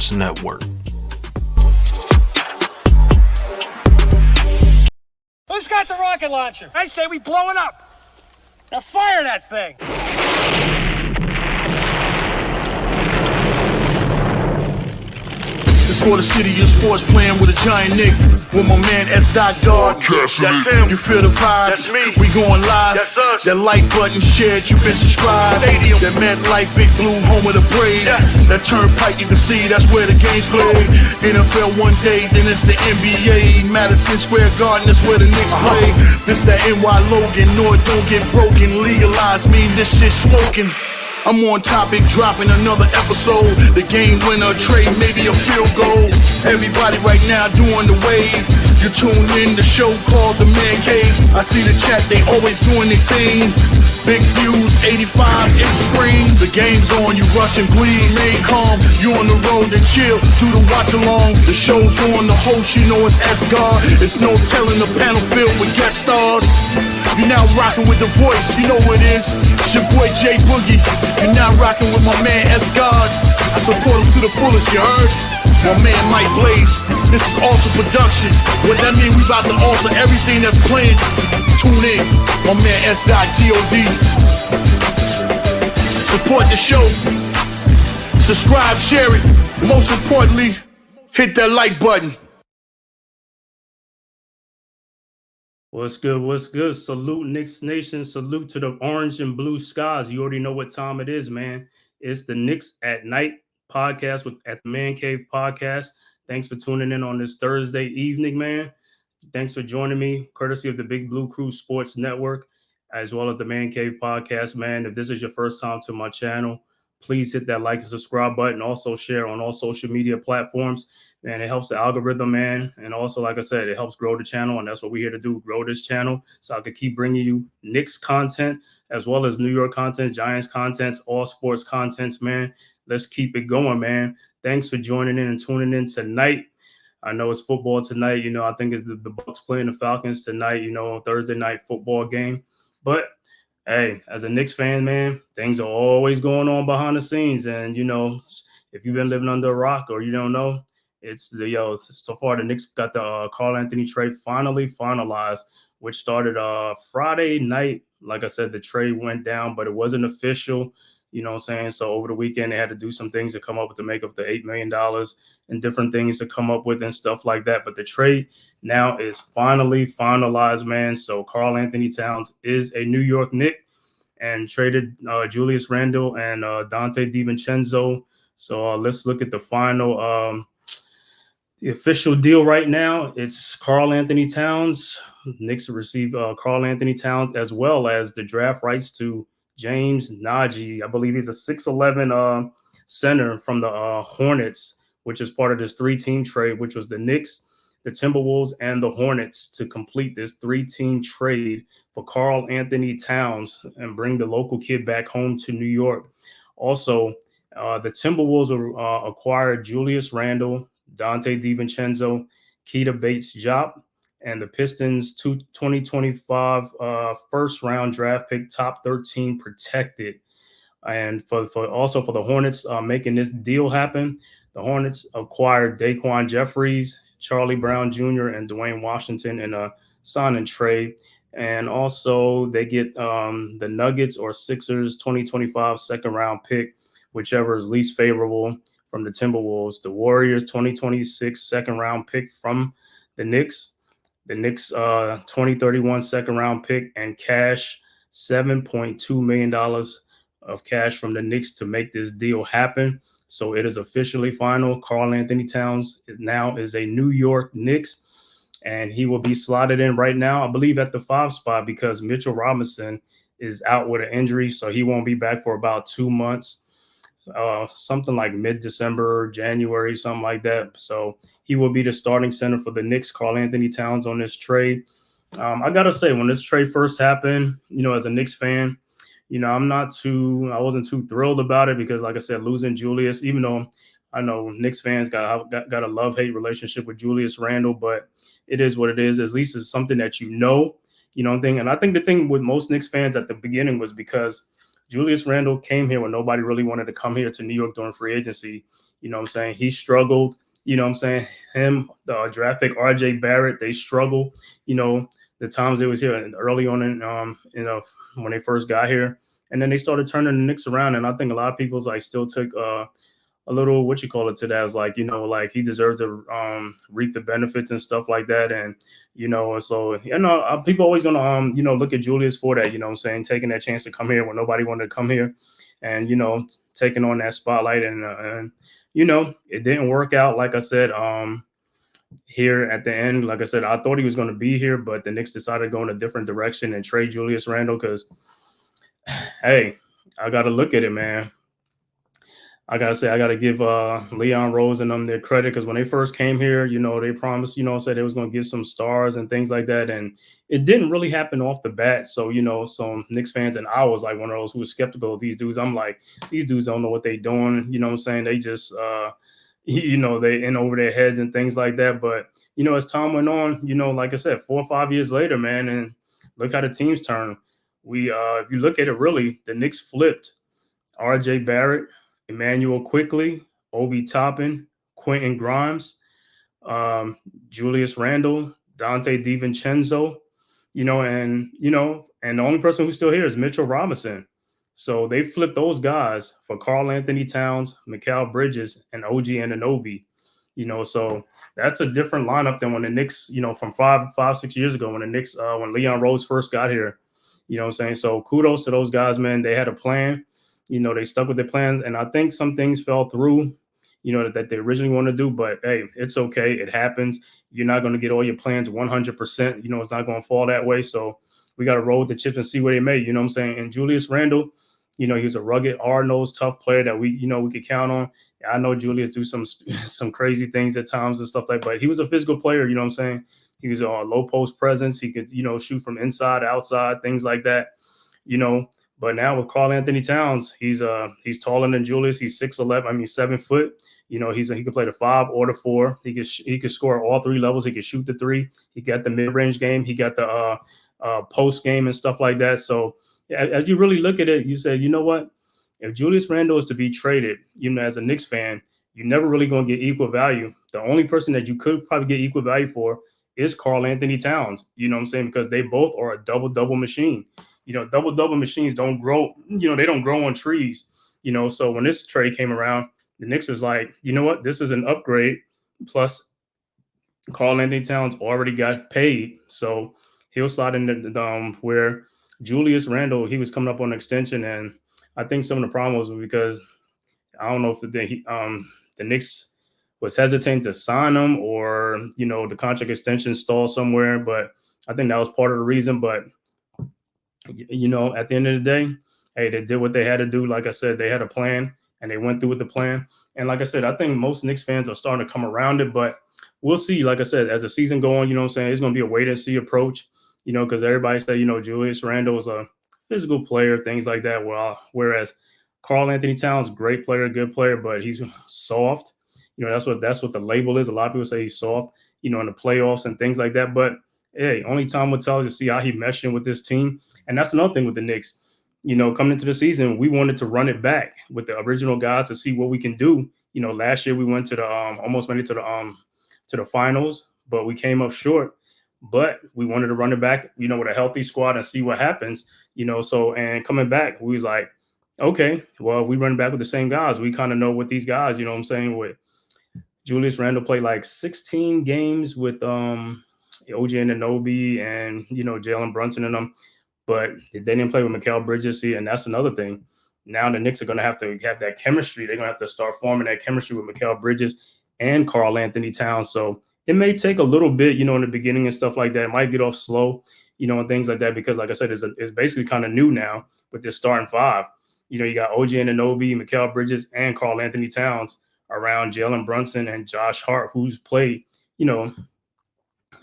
Sports Network. Who's got the rocket launcher? I say we blow it up. Now fire that thing. It's for the city of sports, playing with a giant Nick. With my man S. Dot Dog. That's him. You feel the vibe? That's me. We going live. That's us. That like button shared, you been subscribed. Stadium. That MetLife, Big Blue, home of the Braves. Yeah. That turnpike you can see, that's where the games play. NFL one day, then it's the NBA. Madison Square Garden, that's where the Knicks play. This that NY Logan, no it don't get broken. Legalized mean this shit smoking. I'm on topic, dropping another episode. The game winner, trade, maybe a field goal. Everybody right now doing the wave. You tune in, the show called TheMan-Cave. I see the chat, they always doing their thing. Big views, 85 inch screen. The game's on, you rush and bleed. Remain calm, you on the road and chill. Do the watch along. The show's on, the host, you know it's Asgard. It's no telling, the panel filled with guest stars. You now rocking with the voice, you know what it is. It's your boy J Boogie. You now rocking with my man Asgard. I support him to the fullest, you heard? My man Mike Blaze. This is Alter Production. What that mean? We about to alter everything that's playing. Tune in. My man S.G.O.D. Support the show. Subscribe, share it. Most importantly, hit that like button. What's good? What's good? Salute Knicks Nation. Salute to the orange and blue skies. You already know what time it is, man. It's the Knicks at Night podcast at the Man-Cave podcast. Thanks for tuning in on this Thursday evening, man. Thanks for joining me, courtesy of the Big Blue Crew Sports Network, as well as the Man-Cave podcast, man. If this is your first time to my channel, please hit that like and subscribe button. Also share on all social media platforms. Man, it helps the algorithm, man. And also, like I said, it helps grow the channel. And that's what we're here to do, grow this channel. So I could keep bringing you Knicks content, as well as New York content, Giants contents, all sports contents, man. Let's keep it going, man. Thanks for joining in and tuning in tonight. I know it's football tonight. You know, I think it's the Bucks playing the Falcons tonight, you know, Thursday night football game. But, hey, as a Knicks fan, man, things are always going on behind the scenes. And, you know, if you've been living under a rock or you don't know, so far the Knicks got the Karl Anthony trade finally finalized, which started Friday night. Like I said, the trade went down, but it wasn't official, you know what I'm saying? So over the weekend, they had to do some things to come up with to make up the $8 million and different things to come up with and stuff like that. But the trade now is finally finalized, man. So Karl Anthony Towns is a New York Knick and traded Julius Randle and Dante DiVincenzo. So let's look at the final the official deal right now. It's Karl Anthony Towns. Knicks receive Karl Anthony Towns as well as the draft rights to James Nagy. I believe he's a 6'11" center from the Hornets, which is part of this three-team trade, which was the Knicks, the Timberwolves, and the Hornets to complete this three-team trade for Karl Anthony Towns and bring the local kid back home to New York. Also, the Timberwolves acquired Julius Randle, Dante DiVincenzo, Keita Bates-Diop, and the Pistons 2025 first-round draft pick, top 13 protected. And for the Hornets making this deal happen, the Hornets acquired Daquan Jeffries, Charlie Brown Jr., and Dwayne Washington in a sign and trade. And also they get the Nuggets or Sixers 2025 second-round pick, whichever is least favorable, from the Timberwolves, the Warriors 2026 second round pick from the Knicks 2031 second round pick, and cash $7.2 million of cash from the Knicks to make this deal happen. So it is officially final. Karl Anthony Towns now is a New York Knicks, and he will be slotted in right now, I believe, at the 5 spot because Mitchell Robinson is out with an injury, so he won't be back for about 2 months. Something like mid-December, January, something like that. So he will be the starting center for the Knicks, Karl Anthony Towns, on this trade. I got to say, when this trade first happened, you know, as a Knicks fan, you know, I wasn't too thrilled about it because, like I said, losing Julius, even though I know Knicks fans got a love-hate relationship with Julius Randle, but it is what it is. At least it's something that you know what I'm saying? And I think the thing with most Knicks fans at the beginning was because Julius Randle came here when nobody really wanted to come here to New York during free agency. You know what I'm saying? He struggled. You know what I'm saying? Him, the draft pick RJ Barrett, they struggle. You know, the times they was here early on in when they first got here. And then they started turning the Knicks around. And I think a lot of people's like still took a little what you call it to that as like, you know, like he deserves to reap the benefits and stuff like that. And you know, so you know, people always gonna you know, look at Julius for that, you know what I'm saying, taking that chance to come here when nobody wanted to come here, and you know, taking on that spotlight. And you know, it didn't work out, like I said, here at the end. Like I said, I thought he was going to be here, but the Knicks decided to go in a different direction and trade Julius Randle because, hey, I got to look at it, man. I gotta say, I gotta give Leon Rose and them their credit because when they first came here, you know, they promised, you know, said they was gonna get some stars and things like that, and it didn't really happen off the bat. So, you know, some Knicks fans and I was like one of those who was skeptical of these dudes. I'm like, these dudes don't know what they doing. You know what I'm saying? They just, you know, they in over their heads and things like that. But you know, as time went on, you know, like I said, 4 or 5 years later, man, and look how the teams turn. We, if you look at it, really, the Knicks flipped R.J. Barrett, Emmanuel Quickly, Obi Toppin, Quentin Grimes, Julius Randle, Dante DiVincenzo, you know, and the only person who's still here is Mitchell Robinson. So they flipped those guys for Karl Anthony Towns, Mikal Bridges, and OG Anunoby. You know, so that's a different lineup than when the Knicks, you know, from 6 years ago when the Knicks, when Leon Rose first got here. You know what I'm saying? So kudos to those guys, man. They had a plan. You know, they stuck with their plans, and I think some things fell through, you know, that they originally wanted to do. But hey, it's okay. It happens. You're not going to get all your plans 100%. You know, it's not going to fall that way. So we got to roll with the chips and see where they may. You know what I'm saying? And Julius Randle, you know, he was a rugged, hard-nosed, tough player that we could count on. I know Julius do some crazy things at times and stuff like that, but he was a physical player. You know what I'm saying? He was on low post presence. He could, you know, shoot from inside, outside, things like that. You know. But now with Karl Anthony Towns, he's taller than Julius. He's 6'11". I mean 7 foot. You know, he can play the 5 or the 4. He could score all 3 levels. He could shoot the 3. He got the mid range game. He got the post game and stuff like that. So as you really look at it, you say, you know what? If Julius Randle is to be traded, you know, as a Knicks fan, you're never really going to get equal value. The only person that you could probably get equal value for is Karl Anthony Towns. You know what I'm saying? Because they both are a double machine. You know, double machines don't grow, you know, they don't grow on trees, you know. So when this trade came around, the Knicks was like, you know what, this is an upgrade. Plus, Karl Anthony Towns already got paid. So he'll slide into where Julius Randle, he was coming up on an extension. And I think some of the problem was because I don't know if the Knicks was hesitant to sign him or, you know, the contract extension stalled somewhere. But I think that was part of the reason. But you know, at the end of the day, hey, they did what they had to do. Like I said, they had a plan and they went through with the plan. And like I said, I think most Knicks fans are starting to come around it, but we'll see. Like I said, as the season go on, you know what I'm saying, it's going to be a wait and see approach, you know, because everybody said, you know, Julius Randle is a physical player, things like that. Well, whereas Karl Anthony Towns, great player, good player, but he's soft. You know, that's what the label is. A lot of people say he's soft, you know, in the playoffs and things like that. But hey, only time will tell to see how he meshing with this team. And that's another thing with the Knicks. You know, coming into the season, we wanted to run it back with the original guys to see what we can do. You know, last year we went to the almost made it to the finals, but we came up short. But we wanted to run it back, you know, with a healthy squad and see what happens. You know, so and coming back, we was like, okay, well, we run back with the same guys. We kind of know what these guys, you know what I'm saying, with Julius Randle played like 16 games with OG Anunoby and, you know, Jalen Brunson and them. But they didn't play with Mikal Bridges, and that's another thing. Now the Knicks are going to have that chemistry. They're going to have to start forming that chemistry with Mikal Bridges and Karl Anthony Towns. So it may take a little bit, you know, in the beginning and stuff like that. It might get off slow, you know, and things like that because, like I said, it's basically kind of new now with this starting 5. You know, you got OG Anunoby, Mikal Bridges, and Karl Anthony Towns around Jalen Brunson and Josh Hart, who's played, you know,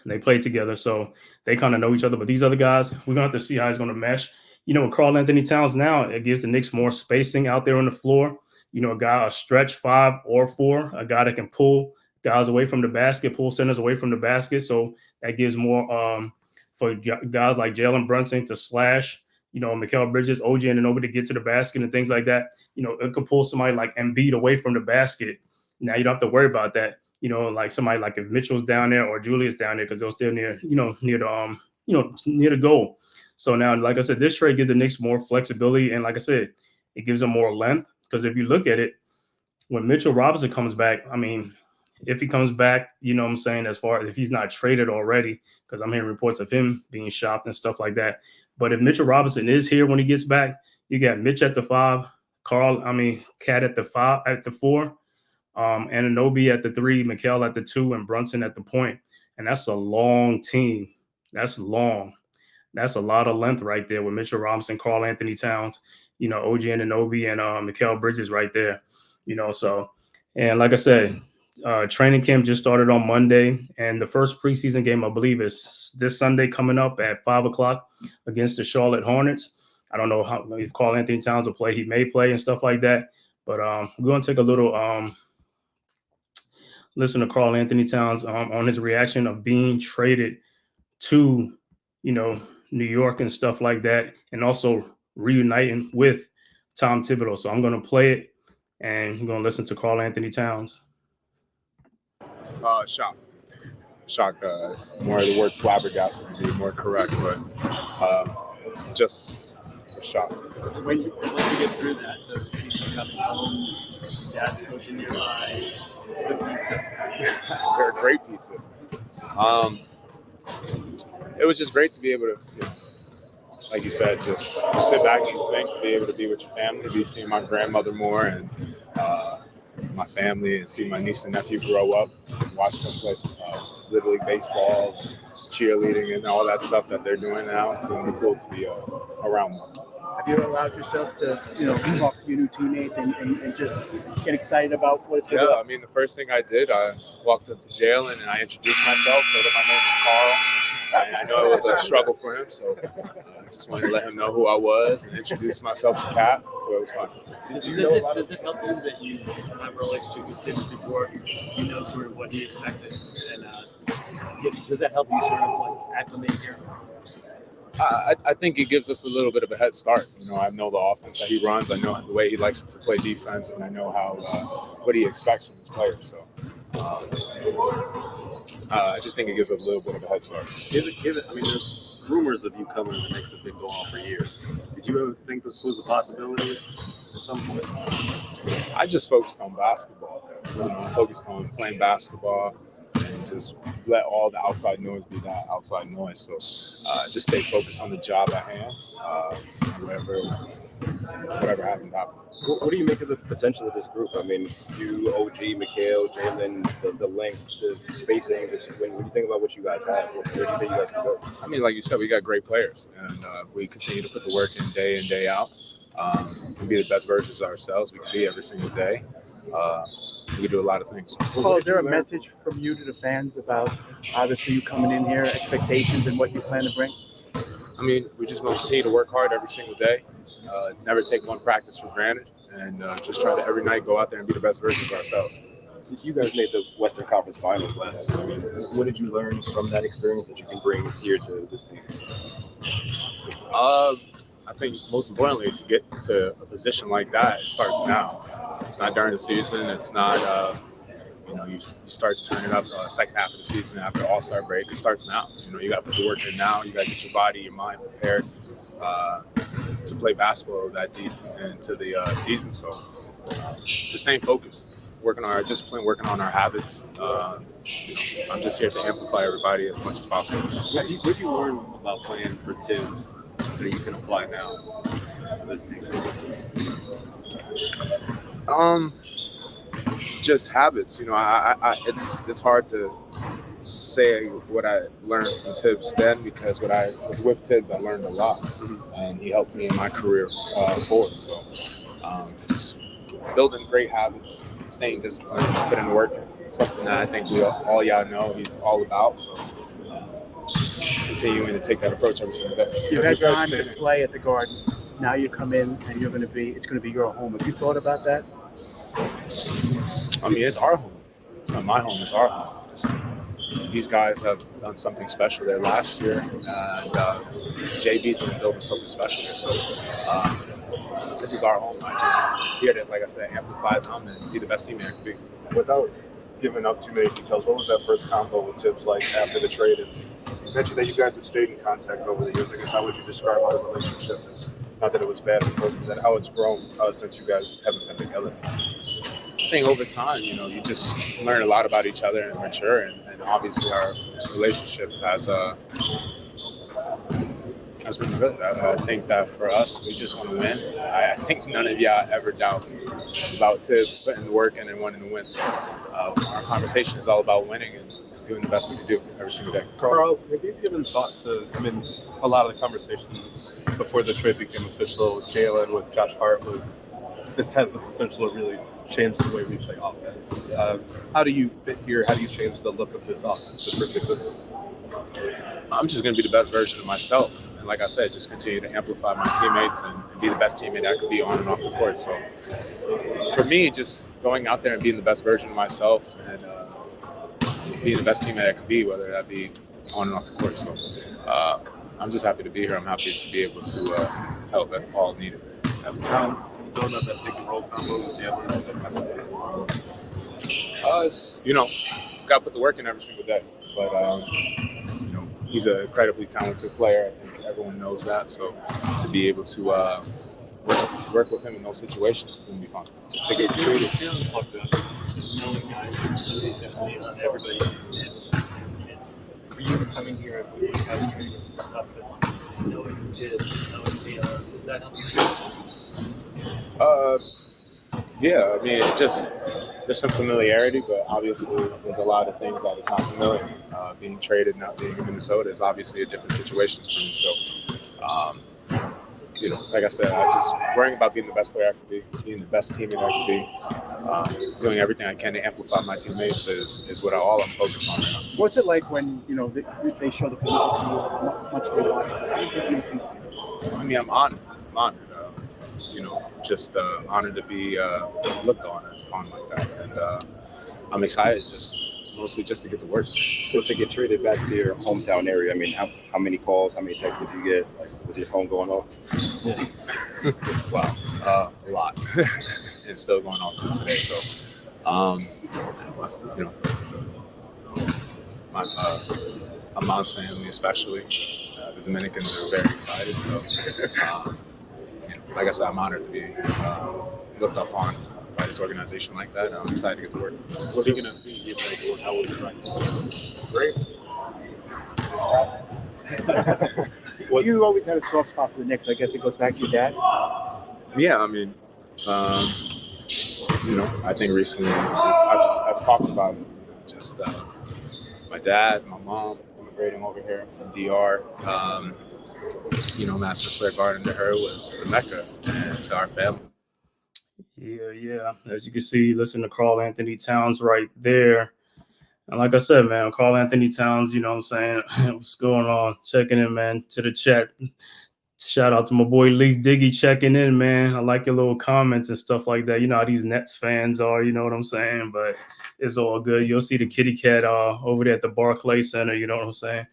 they played together, so they kind of know each other. But these other guys, we're gonna have to see how it's gonna mesh. You know, with Karl Anthony Towns now, it gives the Knicks more spacing out there on the floor. You know, a stretch 5 or 4, a guy that can pull guys away from the basket, pull centers away from the basket. So that gives more for guys like Jalen Brunson to slash, Mikal Bridges, OG Anunoby to get to the basket and things like that. It could pull somebody like Embiid away from the basket. Now you don't have to worry about that. Like somebody like if Mitchell's down there or Julius down there because they're still near the goal. So now, like I said, this trade gives the Knicks more flexibility, and like I said, it gives them more length. Because if you look at it, when Mitchell Robinson comes back, I mean, if he comes back, what I'm saying, as far as if he's not traded already, because I'm hearing reports of him being shopped and stuff like that. But if Mitchell Robinson is here when he gets back, you got Mitch at the 5, Cat at the 4, Anunoby at the 3, Mikal at the 2, and Brunson at the point. And that's a long team. That's long. That's a lot of length right there with Mitchell Robinson, Karl Anthony Towns, OG Anunoby, and Mikal Bridges right there. So, and like I said, training camp just started on Monday, and the first preseason game, I believe, is this Sunday coming up at 5:00 against the Charlotte Hornets. I don't know if Karl Anthony Towns will play. He may play and stuff like that. But we're going to take a little listen to Karl Anthony Towns on his reaction of being traded to, New York and stuff like that, and also reuniting with Tom Thibodeau. So I'm going to play it, and I'm going to listen to Karl Anthony Towns. Shocked. More of the word flabbergasted would be more correct, but just a shock. Once you get through that, the season coming home, dad's coaching nearby, good pizza. Very great pizza. It was just great to be able to, like you said, just sit back and think, to be able to be with your family, to be seeing my grandmother more and my family, and see my niece and nephew grow up, and watch them play Little League baseball, cheerleading, and all that stuff that they're doing now. It's going to be cool to be around them. Have you allowed yourself to, talk to your new teammates and just get excited about what it's going to be? Yeah, I mean, the first thing I did, I walked up to Jalen and I introduced myself, told him my name is Carl. And I know it was a struggle for him, so I just wanted to let him know who I was and introduce myself to Cap, so it was fun. Does it help you that you have a relationship with Tim before, you know sort of what he expected? And does that help you sort of acclimate here? I think it gives us a little bit of a head start. I know the offense that he runs. I know the way he likes to play defense, and I know what he expects from his players. So I just think it gives us a little bit of a head start. I mean, there's rumors of you coming to the Knicks have been going on for years. Did you ever think this was a possibility at some point? I just focused on basketball. Focused on playing basketball. And just let all the outside noise be that outside noise. So just stay focused on the job at hand. Whatever happened. What do you make of the potential of this group? I mean, it's you, OG, Mikal, Jalen, the length, the spacing. When you think about what you guys have, where do you think you guys can go? I mean, like you said, we got great players, and we continue to put the work in day out. We can be the best versions of ourselves. We can be every single day. We do a lot of things. Paul, is there a message from you to the fans about obviously you coming in here, expectations, and what you plan to bring? I mean, we're just going to continue to work hard every single day, never take one practice for granted, and just try to every night go out there and be the best version of ourselves. You guys made the Western Conference Finals last year. I mean, what did you learn from that experience that you can bring here to this team? I think most importantly, to get to a position like that, it starts now. It's not during the season. It's not, you start to turn it up second half of the season after All-Star break. It starts now. You got to put the work in now. You got to get your body, your mind prepared to play basketball that deep into the season. So just staying focused, working on our discipline, working on our habits. I'm just here to amplify everybody as much as possible. What did you learn about playing for Tibbs that you can apply now to this team? Just habits. It's hard to say what I learned from Tibbs then, because when I was with Tibbs, I learned a lot, and he helped me in my career forward. So just building great habits, staying disciplined, putting the work in. Something that I think all y'all know he's all about. So just continuing to take that approach every single day. You had time to play at the Garden. Now you come in and it's going to be your home. Have you thought about that? I mean, it's our home. It's not my home. It's our home. these guys have done something special there last year, and JB's been building something special here. So this is our home. I just here to, like I said, amplify them and be the best teammate I can be. Without giving up too many details, what was that first combo with Tibbs like after the trade? And you mentioned that you guys have stayed in contact over the years. I guess how would you describe how the relationship is? Not that it was bad before, but that how it's grown since you guys haven't been together. I think over time, you just learn a lot about each other and mature, and obviously our relationship has been good. I think that for us, we just want to win. I think none of y'all ever doubt about Tibbs putting the work in and wanting to win. So our conversation is all about winning and doing the best we can do every single day. Carl, have you given thought to, a lot of the conversation before the trade became official with Jalen, with Josh Hart, was this has the potential to really change the way we play offense. How do you fit here? How do you change the look of this offense in particular? I'm just going to be the best version of myself. And like I said, just continue to amplify my teammates and be the best teammate I could be on and off the court. So for me, just going out there and being the best version of myself and being the best teammate I could be, whether that be on and off the court. So I'm just happy to be here. I'm happy to be able to help as all needed. Building up that pick and roll combo with Jalen. Got to put the work in every single day. But he's an incredibly talented player. I think everyone knows that. So to be able to work with him in those situations is going to be fun. To get traded, Jalen talked about knowing guys, somebody's going to be on everybody. For you coming here and you guys training and stuff, knowing Tibbs, knowing Leon, does that help you? Yeah, there's some familiarity, but obviously there's a lot of things that is not familiar. Being traded, not being in Minnesota is obviously a different situation for me. So, like I said, I just worrying about being the best player I can be, being the best teammate I can be, doing everything I can to amplify my teammates is what I'm focused on right now. What's it like when they show the commitment to you, how much they want it? I'm honored. Just honored to be looked on as upon like that, and I'm excited mostly just to get to work. So to get traded back to your hometown area, how many calls, how many texts did you get? Like, was your phone going off? Yeah. Wow, a lot. It's still going on to today. So, my mom's family especially, the Dominicans are very excited. So, like I said, I'm honored to be looked up on by this organization like that. And I'm excited to get to work. Speaking of being given back to work, how was it right? Great. Well, you always had a soft spot for the Knicks. I guess it goes back to your dad. Yeah, I think recently I've talked about it. Just my dad, my mom immigrating over here from DR. Madison Square Garden to her was the Mecca, and to our family. Yeah. As you can see, listen to Karl Anthony Towns right there. And like I said, man, Karl Anthony Towns, you know what I'm saying? What's going on? Checking in, man, to the chat. Shout out to my boy Leaf Diggy checking in, man. I like your little comments and stuff like that. You know how these Nets fans are, you know what I'm saying? But it's all good. You'll see the kitty cat over there at the Barclays Center, you know what I'm saying?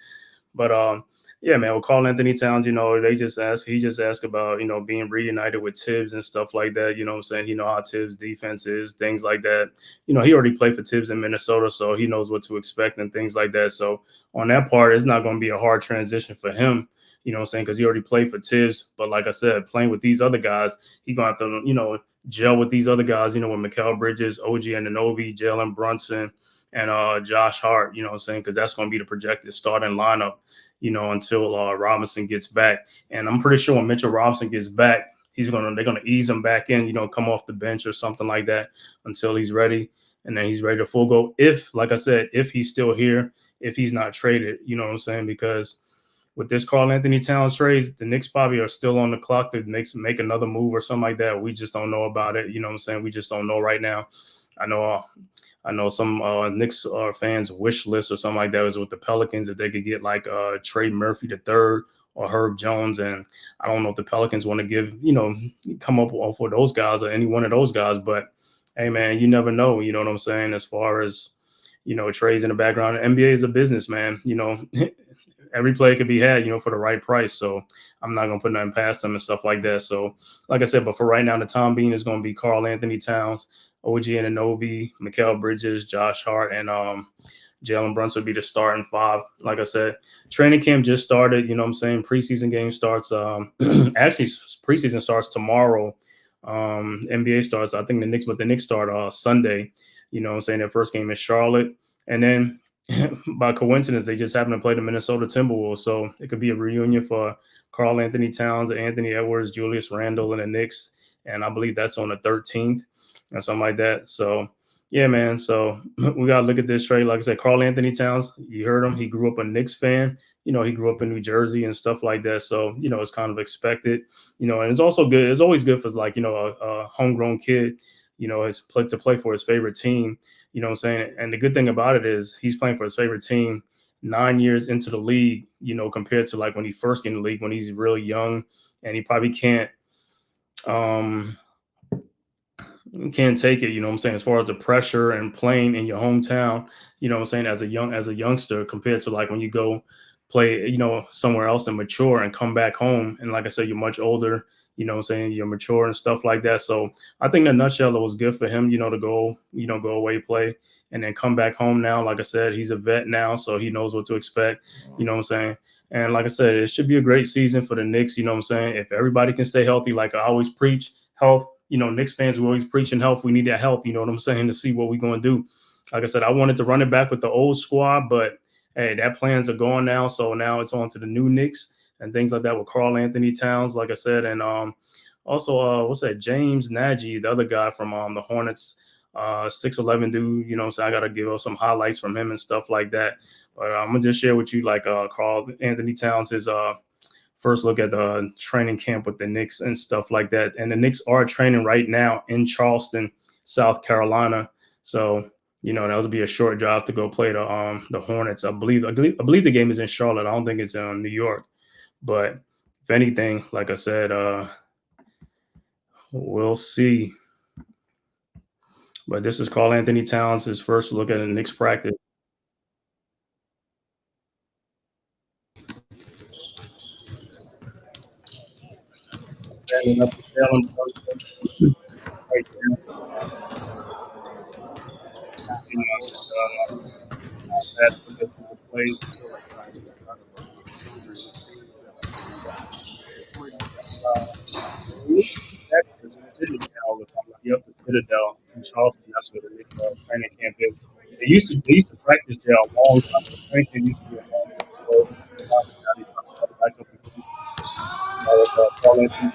But yeah, man, with Karl Anthony Towns, he just asked about, being reunited with Tibbs and stuff like that. You know what I'm saying? How Tibbs' defense is, things like that. He already played for Tibbs in Minnesota, so he knows what to expect and things like that. So on that part, it's not going to be a hard transition for him, you know what I'm saying? Because he already played for Tibbs. But like I said, playing with these other guys, he's going to have to, gel with these other guys, with Mikal Bridges, OG Anunoby, Jalen Brunson, and Josh Hart, you know what I'm saying? Because that's going to be the projected starting lineup, until Robinson gets back. And I'm pretty sure when Mitchell Robinson gets back, they're gonna ease him back in, come off the bench or something like that until he's ready. And then he's ready to full go. If, like I said, if he's still here, if he's not traded, you know what I'm saying? Because with this Karl Anthony Towns trade, the Knicks probably are still on the clock to make another move or something like that. We just don't know about it. You know what I'm saying? We just don't know right now. I know some Knicks fans' wish list or something like that was with the Pelicans, if they could get like Trey Murphy III or Herb Jones. And I don't know if the Pelicans want to give, come up for those guys or any one of those guys. But, hey, man, you never know, you know what I'm saying, as far as, trades in the background. The NBA is a business, man. Every play could be had, for the right price. So I'm not gonna put nothing past them and stuff like that. So, like I said, but for right now, the Tom Bean is gonna be Karl Anthony Towns, OG Anunoby, Mikal Bridges, Josh Hart, and Jalen Brunson will be the starting five. Like I said, training camp just started. Preseason game starts. Actually, preseason starts tomorrow. NBA starts, I think the Knicks start Sunday. Their first game is Charlotte. And then by coincidence, they just happen to play the Minnesota Timberwolves. So it could be a reunion for Karl Anthony Towns, Anthony Edwards, Julius Randle, and the Knicks. And I believe that's on the 13th or something like that. So, yeah, man. So we got to look at this trade. Like I said, Karl Anthony Towns, you heard him. He grew up a Knicks fan. He grew up in New Jersey and stuff like that. So, it's kind of expected, and it's also good. It's always good for a homegrown kid, to play for his favorite team. You know what I'm saying? And the good thing about it is he's playing for his favorite team 9 years into the league, compared to like when he first get in the league, when he's really young, and he probably can't take it, as far as the pressure and playing in your hometown, as a youngster, compared to like when you go play, somewhere else and mature and come back home. And like I said, you're much older, you're mature and stuff like that. So I think in a nutshell, it was good for him, to go away, play, and then come back home now. Like I said, he's a vet now, so he knows what to expect, And like I said, it should be a great season for the Knicks, if everybody can stay healthy, like I always preach, health. Knicks fans, we always preaching health. We need that health, to see what we're going to do. Like I said, I wanted to run it back with the old squad, but hey, that plans are gone now. So now it's on to the new Knicks and things like that with Karl Anthony Towns, like I said. And also, what's that? James Nagy, the other guy from the Hornets, 6'11" dude, so I got to give us some highlights from him and stuff like that. But I'm going to just share with you, like Karl Anthony Towns, his first look at the training camp with the Knicks and stuff like that. And the Knicks are training right now in Charleston, South Carolina. So, that would be a short drive to go play the Hornets. I believe the game is in Charlotte. I don't think it's in New York. But if anything, like I said, we'll see. But this is Karl Anthony Towns, his first look at the Knicks practice. Standing up to Jalen Brunson right there. That's the best of the plays. The Citadel, the Citadel in Charleston. That's where the Knicks training camp is. They used to practice there a long time. The training camp used to be a long time. So now they started back up again. Karl Anthony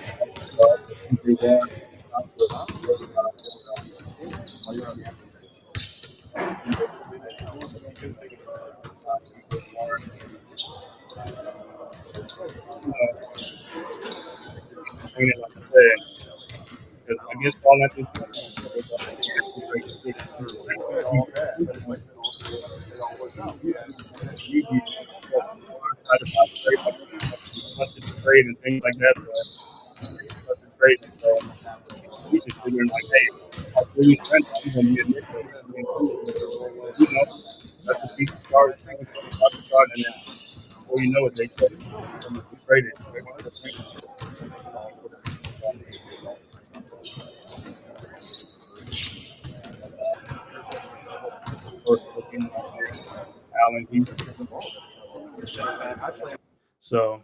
like I said, because I guess Karl Anthony trade and things like that. But trade, so he's just figuring like, hey, I'm really spent. I'm going to be a Knicks. Let the season start, and then before you know it, they traded. Allen So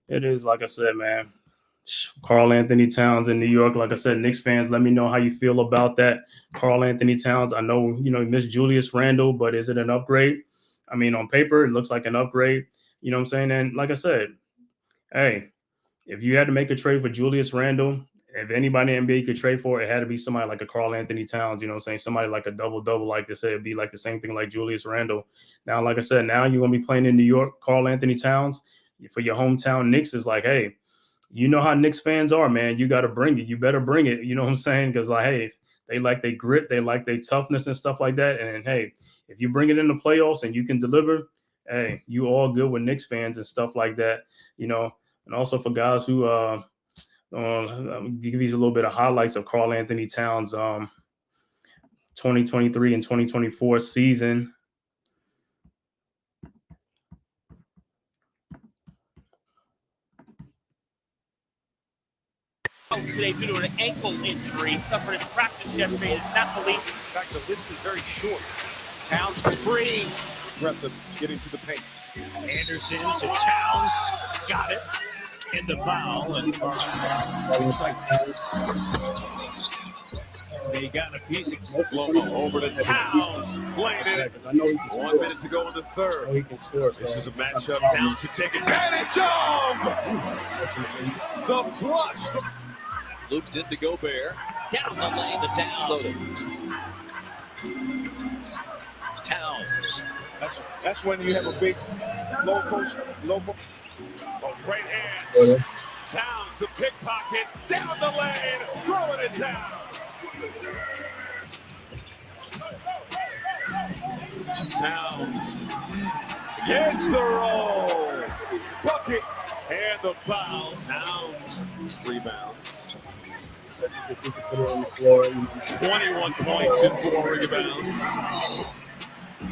it is, like I said, man. Karl Anthony Towns in New York. Like I said, Knicks fans, let me know how you feel about that. Karl Anthony Towns. I know, you miss Julius Randle, but is it an upgrade? I mean, on paper, it looks like an upgrade. You know what I'm saying? And like I said, hey, if you had to make a trade for Julius Randle, if anybody in the NBA could trade for it, had to be somebody like a Karl Anthony Towns, you know what I'm saying? Somebody like a double-double, like they say, it'd be like the same thing like Julius Randle. Now, like I said, now you're going to be playing in New York, Karl Anthony Towns. For your hometown Knicks is like, hey, you know how Knicks fans are, man. You got to bring it. You better bring it. You know what I'm saying? Because, like, hey, they like their grit. They like their toughness and stuff like that. And, hey, if you bring it in the playoffs and you can deliver, hey, you all good with Knicks fans and stuff like that, And also for guys who give you a little bit of highlights of Karl Anthony Towns 2023 and 2024 season. out today due to an ankle injury. Suffered in practice yesterday and is not believed. In fact, the list is very short. Towns free. Aggressive, getting to the paint. Anderson to Towns. Got it. In the foul. And looks like they got a piece of Slow-mo over to Towns. Played it. 1 minute to go in the third. He can score. This is a matchup Towns should take advantage of. The flush. Looped into Gobert. Down the lane to Towns. Loaded. Towns. That's when you have a big low post. Right hand. Towns, the pickpocket. Down the lane. Throwing it down. Towns against the roll. Bucket. And the foul. Towns rebounds. 21 points and 4 rebounds.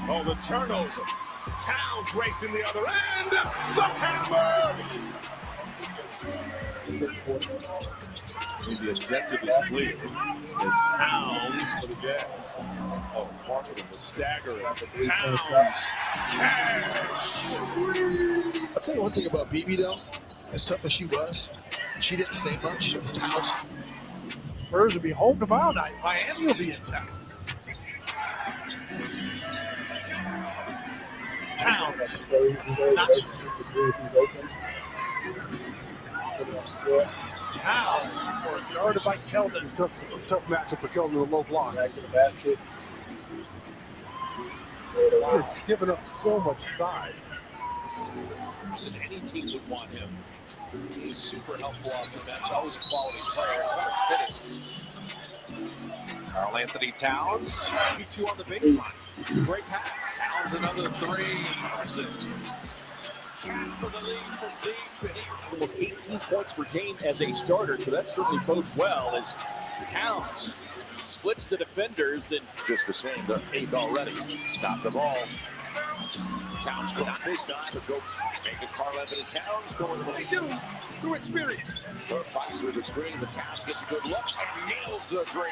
Oh, the turnover. Towns racing the other end. The hammer. The objective is clear. As Towns for the Jazz. Oh, Marketing was staggering. Towns. Cash. I'll tell you one thing about BB though. As tough as she was, she didn't say much. It was Towns. Spurs will be home tomorrow night. Miami will be in town. Towns. Towns. For a yard by Keldon. Tough matchup for Keldon with a low block. Back to the basket. He's giving up so much size. Any team would want him. He's super helpful off the bench. Always a quality player. Karl Anthony Towns. 2 on the baseline. Great pass. Towns another 3. For the lead from deep. Almost 18 points per game as a starter, so that certainly bodes well as Towns splits the defenders and Just the same, the 8th already. Stop the ball. Towns caught this time to go make a Karl Anthony Towns going to the lead. Through experience. Burke fights through the screen, but Towns gets a good look and nails the 3.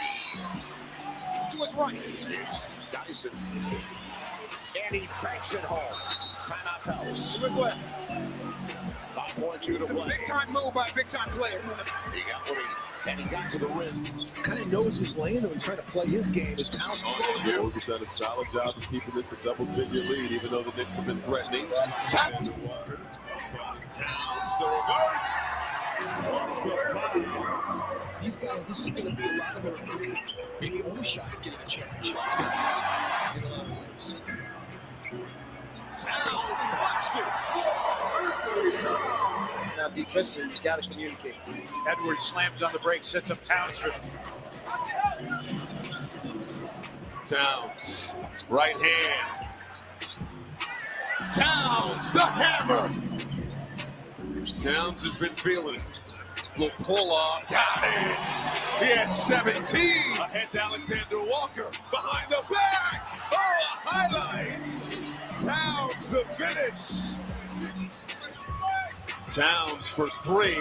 To his right. It's Dyson. And he banks it home. Timeout Palace. To his left. 5.2 to play. Big time move by a big time player. He got what he got to the rim. Kind of knows his lane and trying to play his game as Towns. Rose have done a solid job of keeping this a double-figure lead, even though the Knicks have been threatening. Tap. Towns, the reverse. These guys, this is going to be a lot of their maybe only shot at getting a championship. Towns watched it. now defensively, you got to communicate. Edwards slams on the break, sets up Towns for Towns, right hand. Towns, the hammer. Towns has been feeling it. Will pull off. Got it. He has 17. Ahead to Alexander Walker. Behind the back. Oh, a highlight. Towns the finish. Towns for 3.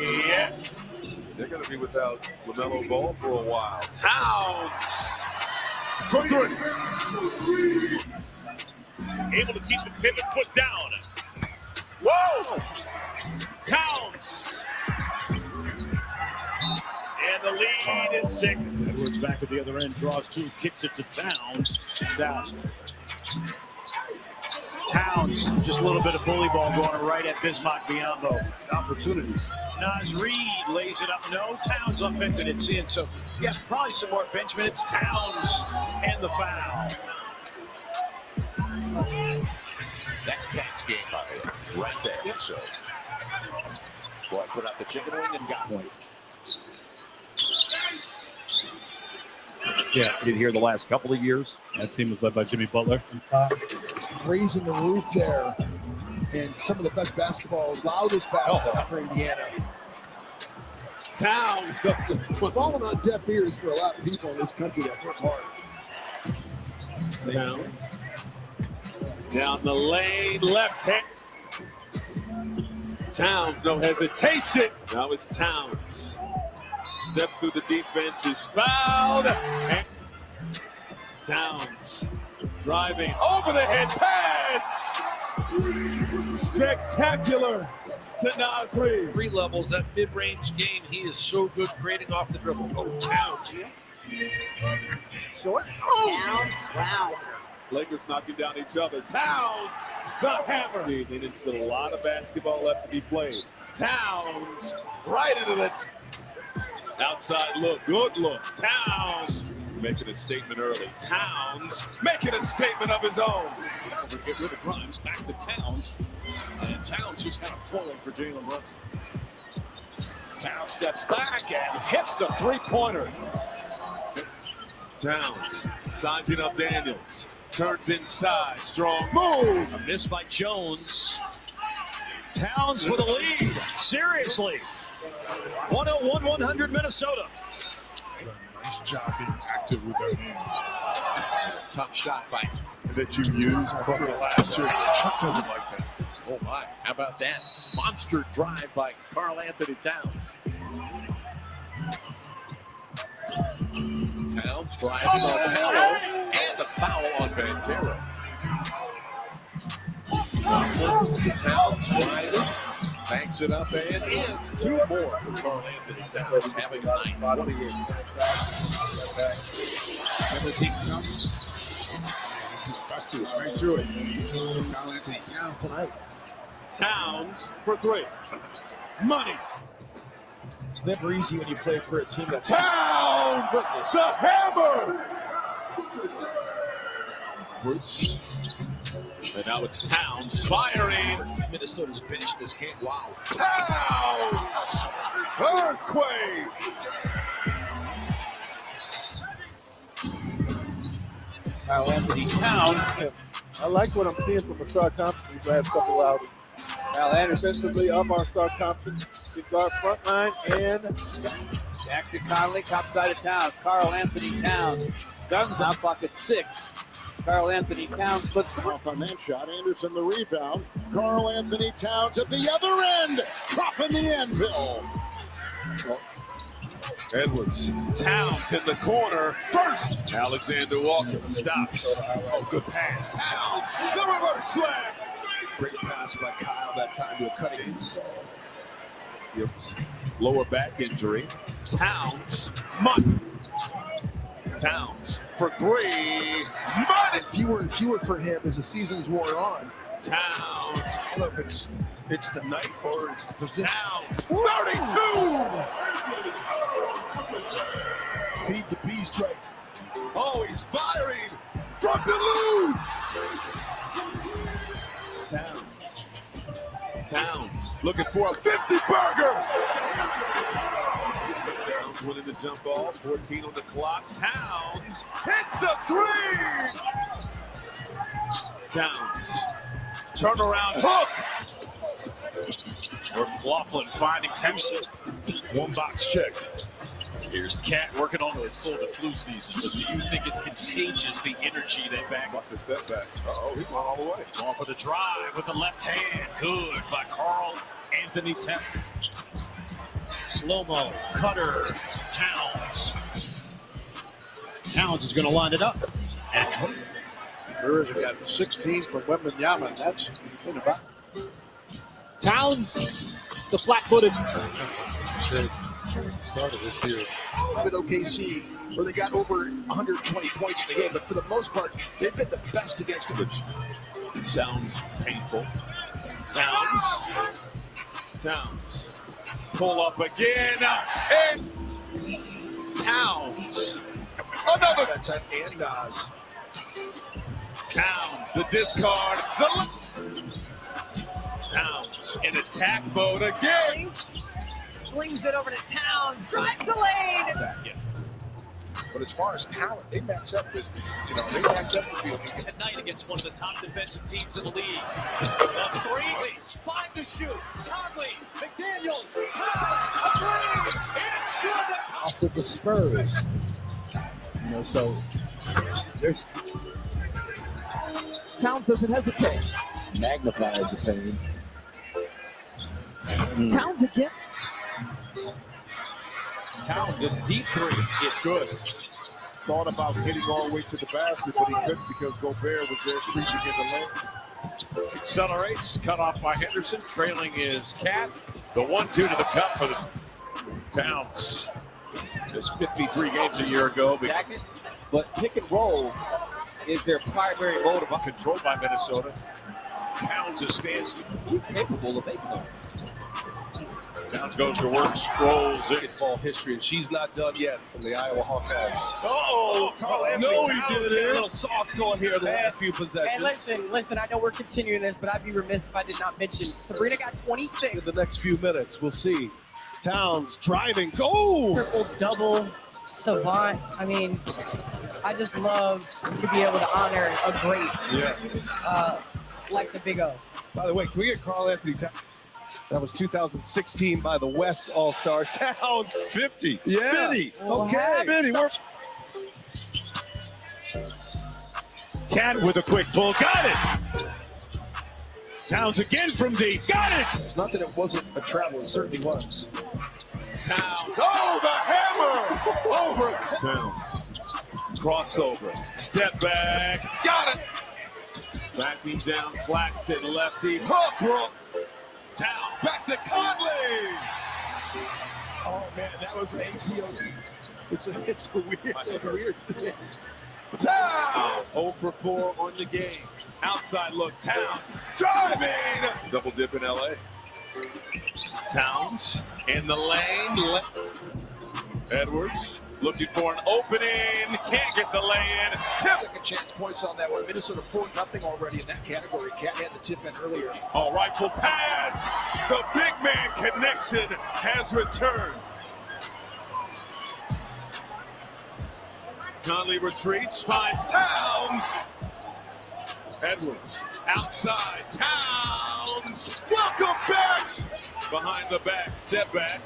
They're going to be without LaMelo Ball for a while. Towns for 3. Able to keep the pivot put down. Whoa! Towns. And the lead is 6. Edwards back at the other end, draws 2, kicks it to Towns. Down. Towns, just a little bit of bully ball going right at Bismack Biyombo. Opportunities. Naz Reid lays it up. No, Towns offensive it's in. So, yes, probably some more bench minutes. Towns and the foul. That's Pat's game right there. Yep. So, boy, put out the chicken wing and got one. Yeah, did here the last couple of years. That team was led by Jimmy Butler. Raising the roof there. And some of the best basketball, loudest basketball for Indiana. Towns. Falling on deaf ears for a lot of people in this country that work hard. Towns. Down the lane, left hand. Towns, no hesitation. Now it's Towns. Steps through the defense, is fouled. And Towns driving over the head pass. Spectacular to Naz Reid. 3 levels, that mid-range game, he is so good creating off the dribble. Oh, Towns. Short. Towns. Wow. Lakers knocking down each other. Towns, the hammer. And there's still a lot of basketball left to be played. Towns, right into the outside look. Good look. Towns making a statement early. Towns making a statement of his own. Get rid of Grimes. Back to Towns. And Towns just kind of falling for Jalen Brunson. Towns steps back and hits the three-pointer. Towns sizing up Daniels. Turns inside. Strong move. A miss by Jones. Towns for the lead. Seriously. 101-100 Minnesota. Nice job being active with their hands. Tough shot by That you use from the last year. Chuck doesn't like that. Oh my, how about that? Monster drive by Karl Anthony Towns. Towns driving on Paolo, and the foul on Banchero. Towns driving, backs it up and in. 2 more for Karl Anthony Towns, having 9-28. And the team comes. Just busted right through it. Karl Anthony Towns tonight. Towns for 3. Money. It's never easy when you play for a team that's Towns, the hammer. Bruce. And now it's Towns firing. Minnesota's bench in this game. Wow. Towns, earthquake. Karl Anthony Towns. I like what I'm seeing from Star Thompson these last couple outings. Al Anderson defensively up on Star Thompson. Big guard front line and Back to Conley, top side of Towns. Karl Anthony Towns. Guns now pocket 6. Karl Anthony Towns splits Off on that shot. Anderson the rebound. Karl Anthony Towns at the other end. Dropping the anvil. Edwards. Towns in the corner. First. Alexander Walker stops. Oh, good pass. Towns, the reverse slam. Great pass by Kyle that time to a cutting. Lower back injury. Towns. Money. Towns for 3. Money. Fewer and fewer for him as the season's wore on. Towns. Look, it's the night or it's the position. Towns. 32. Feed the bees strike. Oh, he's firing from Duluth. Towns looking for a 50-burger. Towns winning the jump ball. 14 on the clock. Towns hits the 3. Towns. Turnaround hook. McLaughlin finding Tempson. 1 box checked. Here's Cat working on his cold and flu season. But do you think it's contagious, the energy they back? Watch the step back. Oh, he's going all the way. Going for the drive with the left hand. Good by Karl Anthony Towns. Slow-mo, cutter, Towns. Towns is going to line it up. And Brewers have got 16 from Wembanyama. That's in about. Towns, the flat-footed. Started this year. With OKC, where they got over 120 points in the game, but for the most part, they've been the best against him. Sounds painful. Towns. Pull up again. And Towns. Another. That's an and Nas. Towns, the discard. Towns in attack mode again. Slings it over to Towns. Drives the lane. Yes. But as far as talent, they match up with, they match up with you. tonight against one of the top defensive teams in the league. The 3, 5 to shoot. Conley, McDaniels, Towns, a 3. It's good. Off of the Spurs. So there's Towns doesn't hesitate. magnified the pain. Towns again. Towns, a deep three. It's good. Thought about hitting all the way to the basket, but he couldn't because Gobert was there creeping in the lane. Accelerates, cut off by Henderson. Trailing is Cat. The 1-2 to the cup for the Towns. This 53 games a year ago. But pick and roll is their primary mode of controlled by Minnesota. Towns is standing. He's capable of making those. Towns goes to work, strolls in. Ball history, and she's not done yet from the Iowa Hawkeyes. Oh, Carl Anthony no, Towns he did got it. a A little sauce going here the last few possessions. And listen, I know we're continuing this, but I'd be remiss if I did not mention Sabrina got 26. In the next few minutes, we'll see. Towns driving, go! Triple-double, savant. I mean, I just love to be able to honor a great like the Big O. By the way, can we get Carl Anthony Towns? That was 2016 by the West All-Stars. Towns. 50. Yeah. 50. Okay. 50. We're... Cat with a quick pull. Got it. Towns again from deep. Got it. It's not that it wasn't a travel. It certainly was. Towns. Oh, the hammer! Over. Towns. Crossover. Step back. Got it. Backing down Claxton, lefty. Hook, bro. Towns. Back to Conley. Oh, man, that was an ATO. It's a weird thing. Towns. 0 for 4 on the game. Outside look. Towns. Driving. Double dip in LA. Towns in the lane. Edwards looking for an opening. Can't get the lay-in. Tip. Second chance points on that one. Minnesota 4-0 already in that category. Cat had the tip in earlier. All rifle pass. The big man connection has returned. Conley retreats, finds Towns. Edwards outside. Towns. Welcome back. Behind the back. Step back.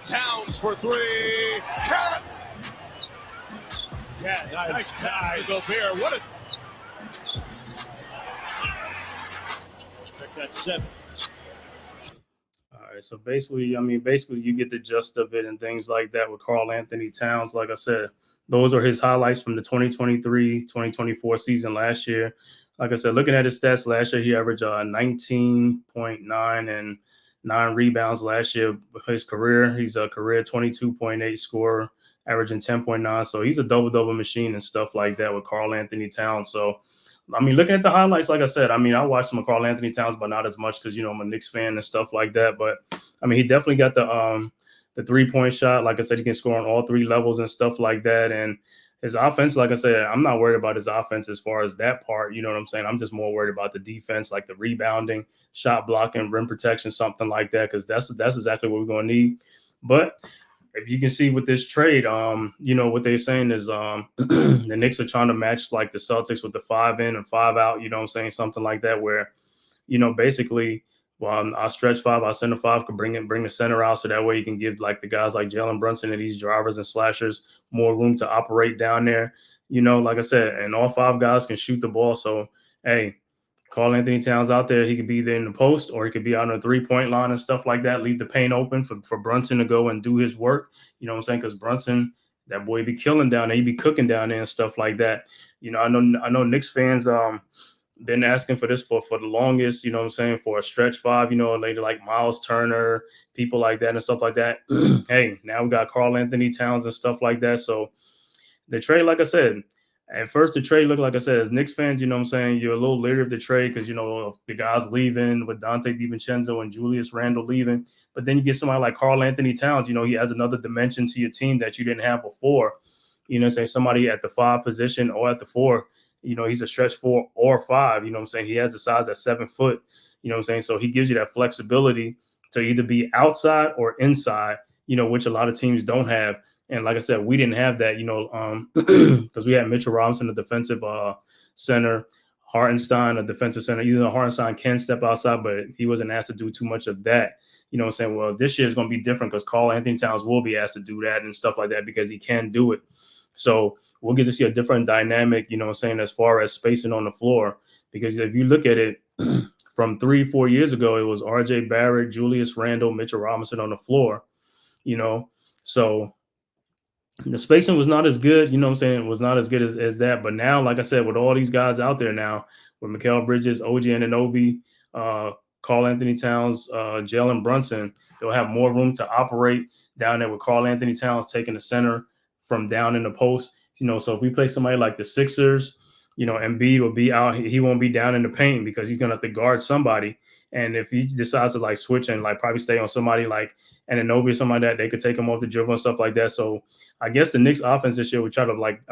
Towns for three. Cat. Yeah, nice pass to Gobert. What a... Check that 7. All right, so basically, you get the gist of it and things like that with Carl Anthony Towns. Like I said, those are his highlights from the 2023-2024 season last year. Like I said, looking at his stats last year, he averaged 19.9 and 9 rebounds last year. His career, he's a career 22.8 scorer, averaging 10.9. So he's a double-double machine and stuff like that with Carl Anthony Towns. So, looking at the highlights, like I said, I watched some of Carl Anthony Towns, but not as much because, I'm a Knicks fan and stuff like that. But, he definitely got the three-point shot. Like I said, he can score on all 3 levels and stuff like that. And his offense, like I said, I'm not worried about his offense as far as that part. You know what I'm saying? I'm just more worried about the defense, like the rebounding, shot blocking, rim protection, something like that, because that's exactly what we're going to need. But if you can see with this trade, what they're saying is the Knicks are trying to match like the Celtics with the 5 in and 5 out, you know what I'm saying? Something like that where, basically, our stretch 5, our center 5 could bring the center out so that way you can give like the guys like Jalen Brunson and these drivers and slashers more room to operate down there. Like I said, and all 5 guys can shoot the ball. So, hey, Carl Anthony Towns out there, he could be there in the post or he could be out on the 3-point line and stuff like that. Leave the paint open for Brunson to go and do his work. You know what I'm saying? Because Brunson, that boy be killing down there. He be cooking down there and stuff like that. I know Knicks fans been asking for this for the longest, you know what I'm saying, for a stretch 5, later like Miles Turner, people like that and stuff like that. Hey, now we got Carl Anthony Towns and stuff like that. So the trade, like I said, at first the trade looked, like I said, as Knicks fans, you know what I'm saying, you're a little leery of the trade because, of the guys leaving with Dante DiVincenzo and Julius Randle leaving. But then you get somebody like Carl Anthony Towns, he has another dimension to your team that you didn't have before. Say somebody at the 5 position or at the 4. He's a stretch 4 or 5, you know what I'm saying? He has the size at 7 foot, you know what I'm saying? So he gives you that flexibility to either be outside or inside, which a lot of teams don't have. And like I said, we didn't have that, because we had Mitchell Robinson, a defensive center, Hartenstein, a defensive center. Even though Hartenstein can step outside, but he wasn't asked to do too much of that. You know what I'm saying? Well, this year is going to be different because Carl Anthony Towns will be asked to do that and stuff like that because he can do it. So we'll get to see a different dynamic, you know what I'm saying, as far as spacing on the floor. Because if you look at it from 3-4 years ago, it was RJ Barrett, Julius Randle, Mitchell Robinson on the floor, So the spacing was not as good, you know what I'm saying? It was not as good as that. But now, like I said, with all these guys out there now, with Mikal Bridges, OG Anunoby, Karl Anthony Towns, Jalen Brunson, they'll have more room to operate down there with Karl Anthony Towns taking the center from down in the post. You know, so if we play somebody like the Sixers, you know, Embiid will be out. He won't be down in the paint because he's going to have to guard somebody. And if he decides to like switch and like probably stay on somebody like Anunoby or something like that, they could take him off the dribble and stuff like that. So I guess the Knicks offense this year would try to like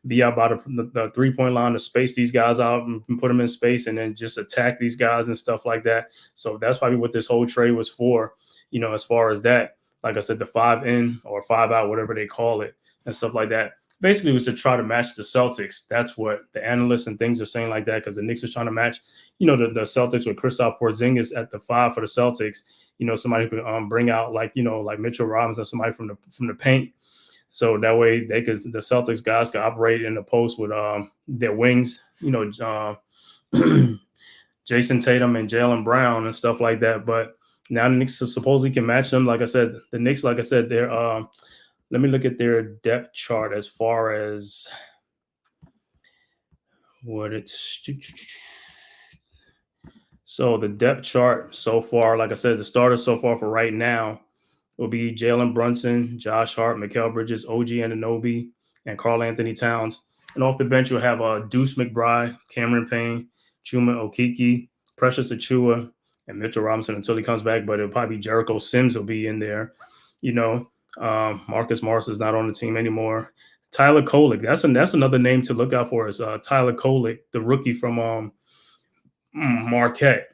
be out by the 3-point line to space these guys out and put them in space and then just attack these guys and stuff like that. So that's probably what this whole trade was for, you know, as far as that. Like I said, the 5 in or 5 out, whatever they call it and stuff like that. Basically, was to try to match the Celtics. That's what the analysts and things are saying like that, because the Knicks are trying to match, you know, the Celtics with Kristaps Porzingis at the 5 for the Celtics. You know, somebody who could bring out like, you know, like Mitchell Robinson, somebody from the paint. So that way the Celtics guys can operate in the post with their wings, you know, Jason Tatum and Jaylen Brown and stuff like that. But now the Knicks supposedly can match them. Like I said, the Knicks, like I said, they're let me look at their depth chart as far as what it's. So the depth chart so far, like I said, the starters so far for right now will be Jalen Brunson, Josh Hart, Mikal Bridges, OG Anunoby, and Karl Anthony Towns. And off the bench, you'll have Deuce McBride, Cameron Payne, Chuma Okeke, Precious Achua, and Mitchell Robinson until he comes back. But it'll probably be Jericho Sims will be in there. You know, Marcus Morris is not on the team anymore. Tyler Kolek, that's another name to look out for, is Tyler Kolek, the rookie from Marquette.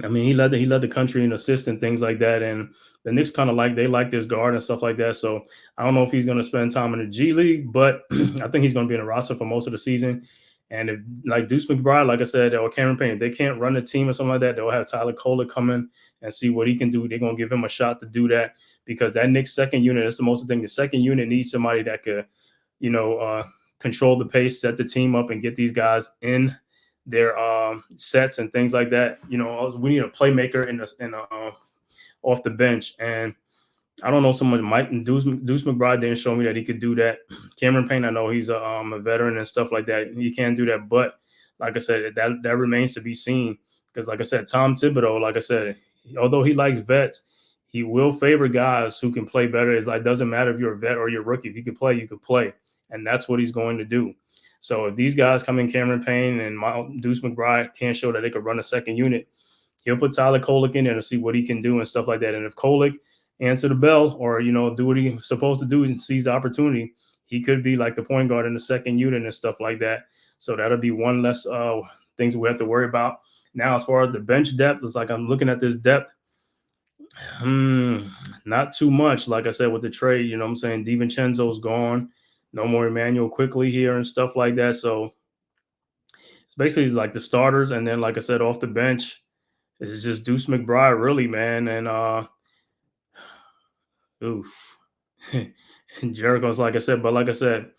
I mean, he led the country in assists and things like that. And the Knicks kind of like this guard and stuff like that. So I don't know if he's going to spend time in the G League, but I think he's going to be in the roster for most of the season. And if like Deuce McBride, like I said, or Cameron Payne, if they can't run the team or something like that, they'll have Tyler Kolek come in and see what he can do. They're going to give him a shot to do that, because that Knicks second unit is the most thing. The second unit needs somebody that could, you know, control the pace, set the team up, and get these guys in their sets and things like that. You know, we need a playmaker in off the bench. And I don't know, someone Mike and Deuce McBride didn't show me that he could do that. Cameron Payne, I know he's a veteran and stuff like that. He can do that, but like I said, that remains to be seen. Because like I said, Tom Thibodeau, like I said, although he likes vets, he will favor guys who can play better. It's like, doesn't matter if you're a vet or you're a rookie. If you can play, you can play, and that's what he's going to do. So if these guys come in, Cameron Payne and Deuce McBride, can't show that they could run a second unit, he'll put Tyler Kolek in there to see what he can do and stuff like that. And if Kolek answer the bell, or, you know, do what he's supposed to do and sees the opportunity, he could be like the point guard in the second unit and stuff like that. So that'll be one less things we have to worry about. Now, as far as the bench depth, it's like I'm looking at this depth. Not too much. Like I said, with the trade, you know what I'm saying? DiVincenzo's gone. No more Emmanuel Quickly here and stuff like that. So it's basically like the starters. And then, like I said, off the bench, it's just Deuce McBride, really, man. And oof. Jericho's, like I said, but like I said,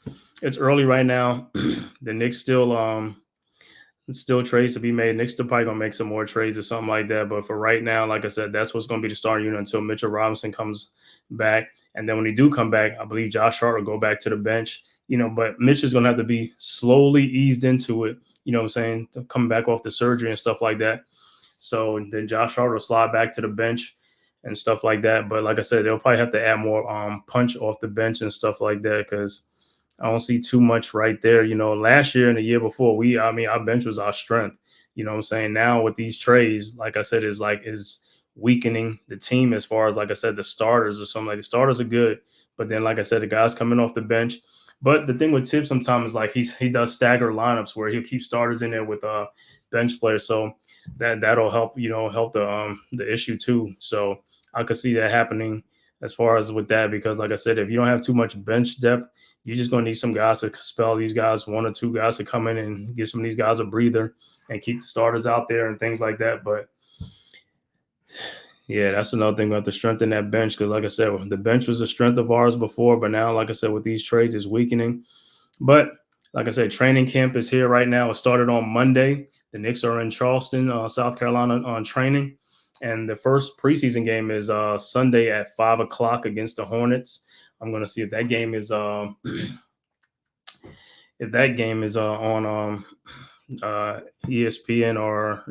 it's early right now. The Knicks still trades to be made. Knicks still probably gonna make some more trades or something like that. But for right now, like I said, that's what's gonna be the starting unit until Mitchell Robinson comes back. And then when he do come back, I believe Josh Hart will go back to the bench. You know, but Mitch is gonna have to be slowly eased into it. You know what I'm saying? Coming back off the surgery and stuff like that. So then Josh Hart will slide back to the bench and stuff like that. But like I said, they'll probably have to add more punch off the bench and stuff like that, because I don't see too much right there. You know, last year and the year before, our bench was our strength. You know what I'm saying? Now with these trades, like I said, is weakening the team as far as, like I said, the starters or something. Like the starters are good, but then, like I said, the guys coming off the bench. But the thing with Tibbs sometimes is like he does stagger lineups where he'll keep starters in there with bench players. So that'll help, you know, help the issue too. So I could see that happening as far as with that, because like I said, if you don't have too much bench depth, you're just going to need some guys to spell these guys, 1 or 2 guys to come in and give some of these guys a breather and keep the starters out there and things like that. But yeah, that's another thing. We have to strengthen that bench, because like I said, the bench was a strength of ours before, but now, like I said, with these trades, it's weakening. But like I said, training camp is here right now. It started on Monday. The Knicks are in Charleston, South Carolina on training. And the first preseason game is Sunday at 5 o'clock against the Hornets. I'm going to see if that game is on ESPN or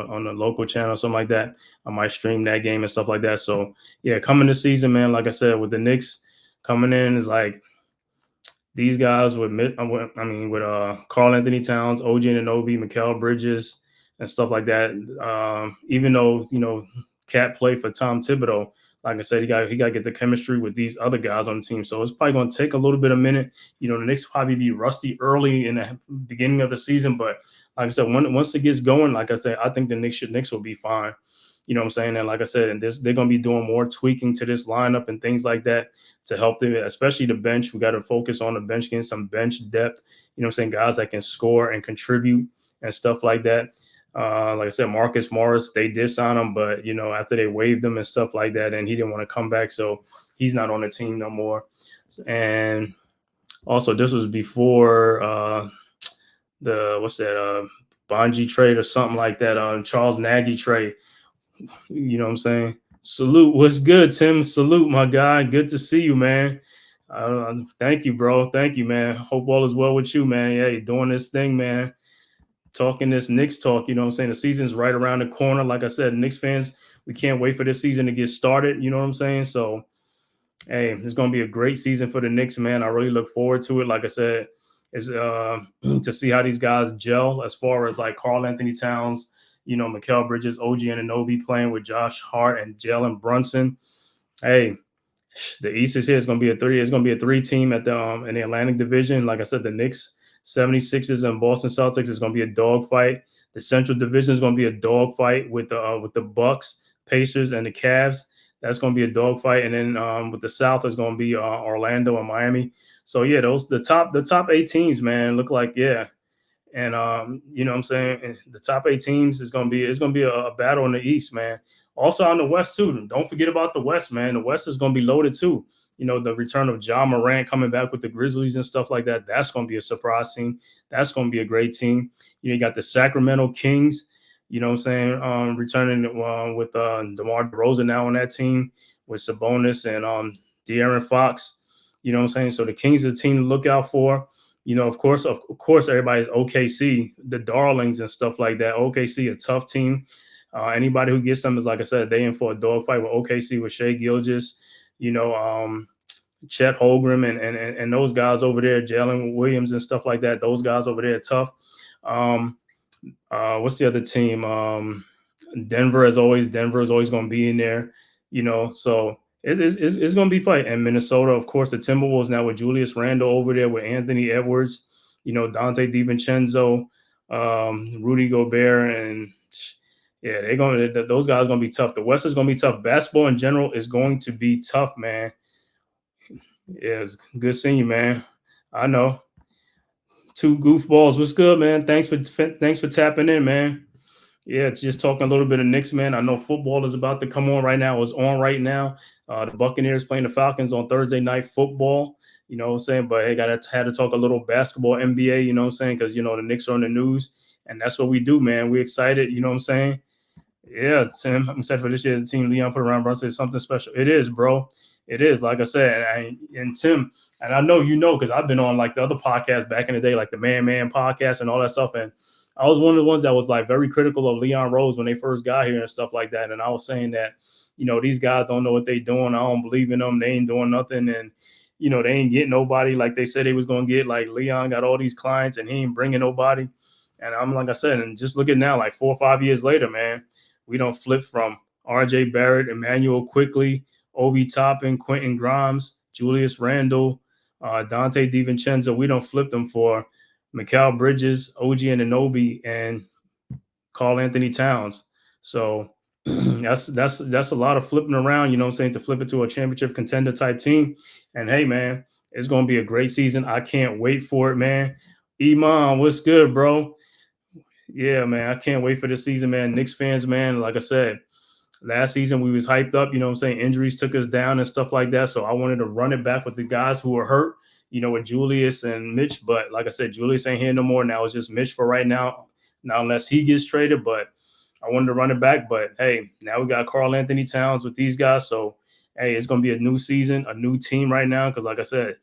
on the local channel, something like that. I might stream that game and stuff like that. So yeah, coming this season, man, like I said, with the Knicks coming in is like these guys with Karl Anthony Towns, OG Anunoby, Mikal Bridges, and stuff like that. Even though Cat played for Tom Thibodeau, like I said, he got to get the chemistry with these other guys on the team. So it's probably going to take a little bit of minute. The Knicks probably be rusty early in the beginning of the season, but like I said, once it gets going, like I said, I think the Knicks will be fine. You know what I'm saying? And like I said, and they're going to be doing more tweaking to this lineup and things like that to help them, especially the bench. We got to focus on the bench, getting some bench depth. You know what I'm saying? Guys that can score and contribute and stuff like that. Like I said, Marcus Morris, they did sign him, but after they waived him and stuff like that, and he didn't want to come back, so he's not on the team no more. And also, this was before the Bonji trade or something like that, Charles Nagy trade. You know what I'm saying? Salute. What's good, Tim? Salute, my guy. Good to see you, man. Thank you, bro. Thank you, man. Hope all is well with you, man. Yeah, you're doing this thing, man. Talking this Knicks talk, you know what I'm saying? The season's right around the corner. Like I said, Knicks fans, we can't wait for this season to get started. You know what I'm saying? So, hey, it's going to be a great season for the Knicks, man. I really look forward to it. Like I said, is to see how these guys gel as far as like Karl Anthony Towns, Mikal Bridges, OG Anunoby playing with Josh Hart and Jalen Brunson. Hey, the East is here. It's going to be a three. It's going to be a 3-team at the in the Atlantic Division. Like I said, the Knicks, 76ers, and Boston Celtics is going to be a dogfight. The Central Division is going to be a dogfight with the Bucks, Pacers, and the Cavs. That's going to be a dogfight. And then with the South is going to be Orlando and Miami. So yeah, the top 8 teams, man, look like And you know what I'm saying? The top 8 teams it's gonna be a battle in the East, man. Also on the West, too. Don't forget about the West, man. The West is gonna be loaded too. The return of Ja Morant coming back with the Grizzlies and stuff like that. That's gonna be a surprise team. That's gonna be a great team. You got the Sacramento Kings, you know what I'm saying? Returning with DeMar DeRozan now on that team with Sabonis and De'Aaron Fox. You know what I'm saying? So the Kings is a team to look out for. Of course, everybody's OKC, the darlings and stuff like that. OKC, a tough team. Anybody who gets them is, like I said, they in for a dogfight with OKC with Shai Gilgeous, Chet Holmgren and those guys over there, Jalen Williams and stuff like that. Those guys over there are tough. What's the other team? Denver is always going to be in there, so it's going to be fight. And Minnesota, of course, the Timberwolves now with Julius Randle over there with Anthony Edwards, Dante DiVincenzo, Rudy Gobert, and yeah, those guys are going to be tough. The West is going to be tough. Basketball in general is going to be tough, man. Yeah, it's good seeing you, man. I know. 2 goofballs. What's good, man? Thanks for tapping in, man. Yeah, it's just talking a little bit of Knicks, man. I know football is about to come on right now. It's on right now. The Buccaneers playing the Falcons on Thursday night football. You know what I'm saying? But hey, had to talk a little basketball, NBA, you know what I'm saying? Because, the Knicks are on the news, and that's what we do, man. We're excited, you know what I'm saying? Yeah, Tim, I'm excited for this year. The team Leon put around Brunson is something special. It is, bro. It is, like I said. And Tim, and I know because I've been on like the other podcasts back in the day, like the Man podcast and all that stuff. And I was one of the ones that was like very critical of Leon Rose when they first got here and stuff like that. And I was saying that, these guys don't know what they're doing. I don't believe in them. They ain't doing nothing. And, they ain't getting nobody like they said they was going to get. Like Leon got all these clients and he ain't bringing nobody. And I'm like I said, and just look at now, like 4 or 5 years later, man, we don't flip from RJ Barrett, Emmanuel Quickly, Obi Toppin, Quentin Grimes, Julius Randle, Dante DiVincenzo. We don't flip them for Mikal Bridges, OG Anunoby, and Karl Anthony Towns. So that's a lot of flipping around, you know what I'm saying, to flip it to a championship contender type team. And hey, man, it's going to be a great season. I can't wait for it, man. Iman, what's good, bro? Yeah, man, I can't wait for this season, man. Knicks fans, man, like I said, last season we was hyped up, you know what I'm saying? Injuries took us down and stuff like that. So I wanted to run it back with the guys who were hurt, with Julius and Mitch. But like I said, Julius ain't here no more. Now it's just Mitch for right now. Now, unless he gets traded. But I wanted to run it back, but hey, now we got Karl Anthony Towns with these guys. So, hey, it's going to be a new season, a new team right now. Because, like I said,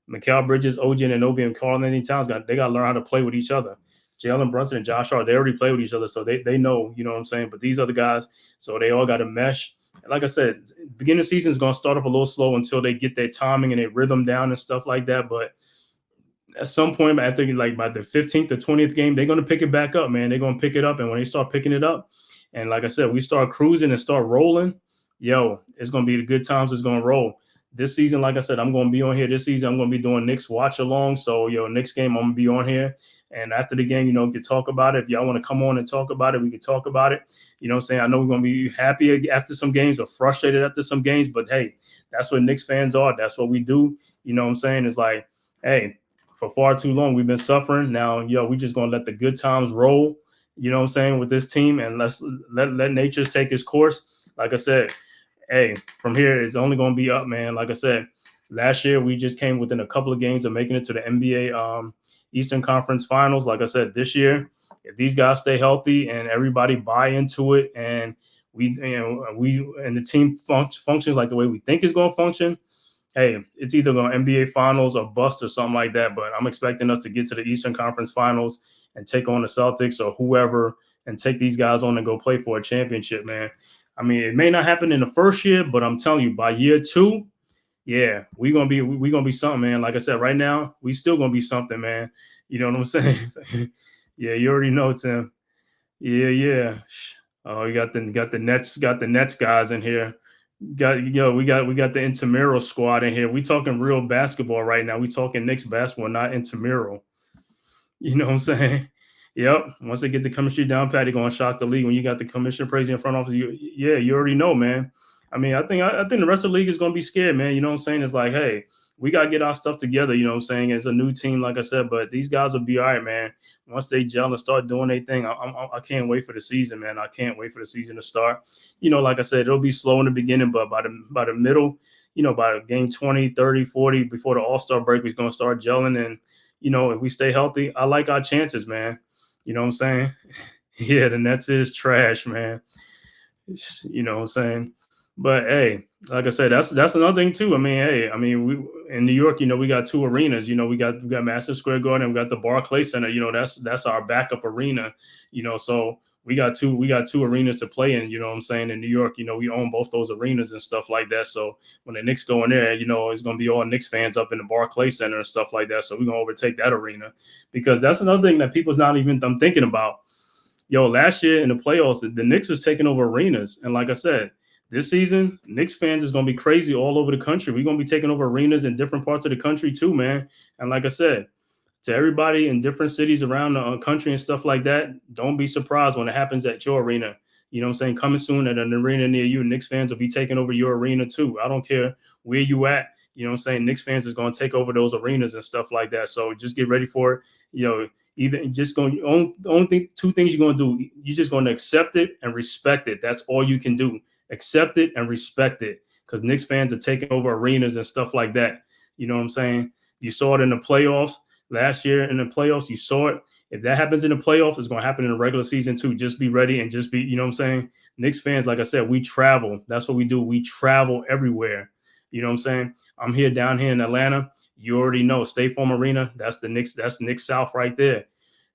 Mikal Bridges, OG Anunoby, and Karl Anthony Towns got to learn how to play with each other. Jalen Brunson and Josh Hart, they already play with each other, so they know, you know what I'm saying. But these other guys, so they all got to mesh. And like I said, beginning of the season is going to start off a little slow until they get their timing and their rhythm down and stuff like that. But at some point, I think like by the 15th or 20th game, they're going to pick it back up, man. They're going to pick it up. And when they start picking it up, and like I said, we start cruising and start rolling, yo, it's going to be the good times. It's going to roll. This season, like I said, I'm going to be on here this season. I'm going to be doing Knicks watch along. So, next game, I'm going to be on here. And after the game, we can talk about it. If y'all want to come on and talk about it, we can talk about it. You know what I'm saying? I know we're going to be happy after some games or frustrated after some games. But, hey, that's what Knicks fans are. That's what we do. You know what I'm saying? It's like, hey, for far too long, we've been suffering. Now, we just going to let the good times roll, you know what I'm saying, with this team. And let's let nature take its course. Like I said, hey, from here, it's only going to be up, man. Like I said, last year, we just came within a couple of games of making it to the NBA Eastern Conference Finals. Like I said, this year, if these guys stay healthy and everybody buy into it, and we and the team functions like the way we think it's going to function, hey, it's either going to NBA Finals or bust or something like that. But I'm expecting us to get to the Eastern Conference Finals and take on the Celtics or whoever and take these guys on and go play for a championship, man. I mean, it may not happen in the first year, but I'm telling you, by year 2, yeah, we're gonna be something, man. Like I said, right now, we still gonna be something, man. You know what I'm saying? Yeah, you already know, Tim. Yeah. Oh, you got the Nets guys in here. We got the intramural squad in here. We talking real basketball right now. We talking Knicks basketball, not intramural. You know what I'm saying? Yep. Once they get the chemistry down pat, they're gonna shock the league. When you got the commissioner praising in front office, you already know, man. I mean, I think the rest of the league is gonna be scared, man. You know what I'm saying? It's like, hey, we gotta get our stuff together. You know what I'm saying? It's a new team, like I said, but these guys will be all right, man. Once they gel and start doing their thing, I can't wait for the season, man. I can't wait for the season to start. Like I said, it'll be slow in the beginning, but by the middle, by game 20, 30, 40, before the All-Star break, we're gonna start gelling. And if we stay healthy, I like our chances, man. You know what I'm saying? Yeah, the Nets is trash, man. You know what I'm saying? But hey, like I said, that's another thing too. We in New York, we got 2 arenas. We got Madison Square Garden and we got the Barclays Center. That's our backup arena. So we got two arenas to play in. You know what I'm saying? In New York, we own both those arenas and stuff like that. So when the Knicks go in there, it's gonna be all Knicks fans up in the Barclays Center and stuff like that. So we're gonna overtake that arena, because that's another thing that people's not even thinking about. Last year in the playoffs, the Knicks was taking over arenas. And like I said, this season, Knicks fans is going to be crazy all over the country. We're going to be taking over arenas in different parts of the country too, man. And like I said, to everybody in different cities around the country and stuff like that, don't be surprised when it happens at your arena. You know what I'm saying? Coming soon at an arena near you, Knicks fans will be taking over your arena too. I don't care where you at. You know what I'm saying? Knicks fans is going to take over those arenas and stuff like that. So just get ready for it. Either just going only thing, 2 things you're going to do. You're just going to accept it and respect it. That's all you can do. Accept it and respect it, because Knicks fans are taking over arenas and stuff like that. You know what I'm saying? You saw it in the playoffs last year. In the playoffs, you saw it. If that happens in the playoffs, it's going to happen in the regular season too. Just be ready and just be, you know what I'm saying? Knicks fans, like I said, we travel. That's what we do. We travel everywhere. You know what I'm saying? I'm here down here in Atlanta. You already know State Farm Arena. That's the Knicks. That's Knicks South right there.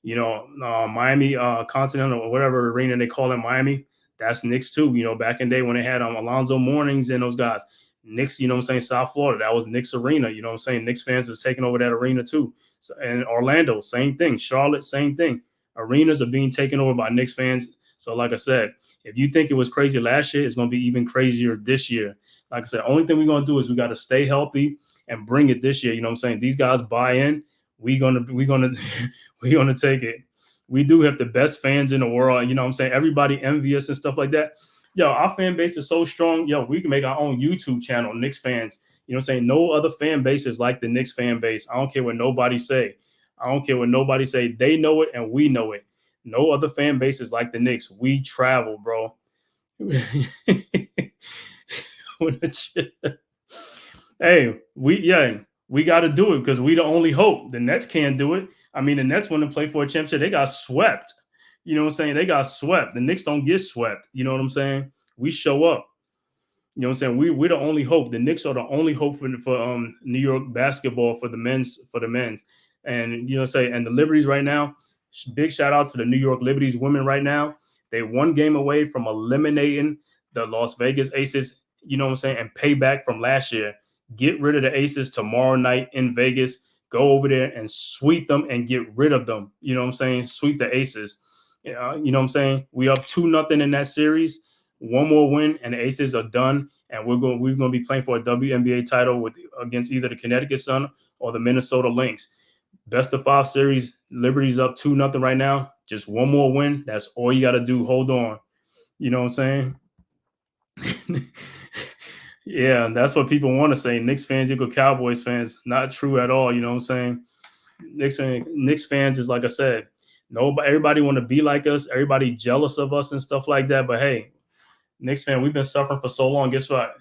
Miami Continental or whatever arena they call it, Miami. That's Knicks too. Back in the day when they had Alonzo Mournings and those guys. Knicks, you know what I'm saying, South Florida, that was Knicks Arena. You know what I'm saying? Knicks fans was taking over that arena too. So, and Orlando, same thing. Charlotte, same thing. Arenas are being taken over by Knicks fans. So like I said, if you think it was crazy last year, it's going to be even crazier this year. Like I said, only thing we're going to do is we got to stay healthy and bring it this year. You know what I'm saying? These guys buy in. We're gonna take it. We do have the best fans in the world. You know what I'm saying? Everybody envy us and stuff like that. Our fan base is so strong. We can make our own YouTube channel, Knicks fans. You know what I'm saying? No other fan base is like the Knicks fan base. I don't care what nobody say. They know it and we know it. No other fan base is like the Knicks. We travel, bro. Hey, we got to do it because we the only hope. The Nets can't do it. I mean, the Nets want to play for a championship. They got swept. You know what I'm saying? They got swept. The Knicks don't get swept. You know what I'm saying? We show up. You know what I'm saying? We're the only hope. The Knicks are the only hope for New York basketball for the men's. And you know, and the Liberties right now. Big shout out to the New York Liberties women right now. They one game away from eliminating the Las Vegas Aces. You know what I'm saying? And payback from last year. Get rid of the Aces tomorrow night in Vegas. Go over there and sweep them and get rid of them. You know what I'm saying? Sweep the Aces. You know what I'm saying? We up 2-0 in that series. One more win and the Aces are done, and we're going to be playing for a WNBA title against either the Connecticut Sun or the Minnesota Lynx. Best of 5 series, Liberty's up 2-0 right now. Just one more win. That's all you got to do. Hold on. You know what I'm saying? Yeah, and that's what people want to say. Knicks fans equal Cowboys fans. Not true at all. You know what I'm saying? Knicks fans is, like I said, everybody want to be like us. Everybody jealous of us and stuff like that. But hey, Knicks fan, we've been suffering for so long. Guess what?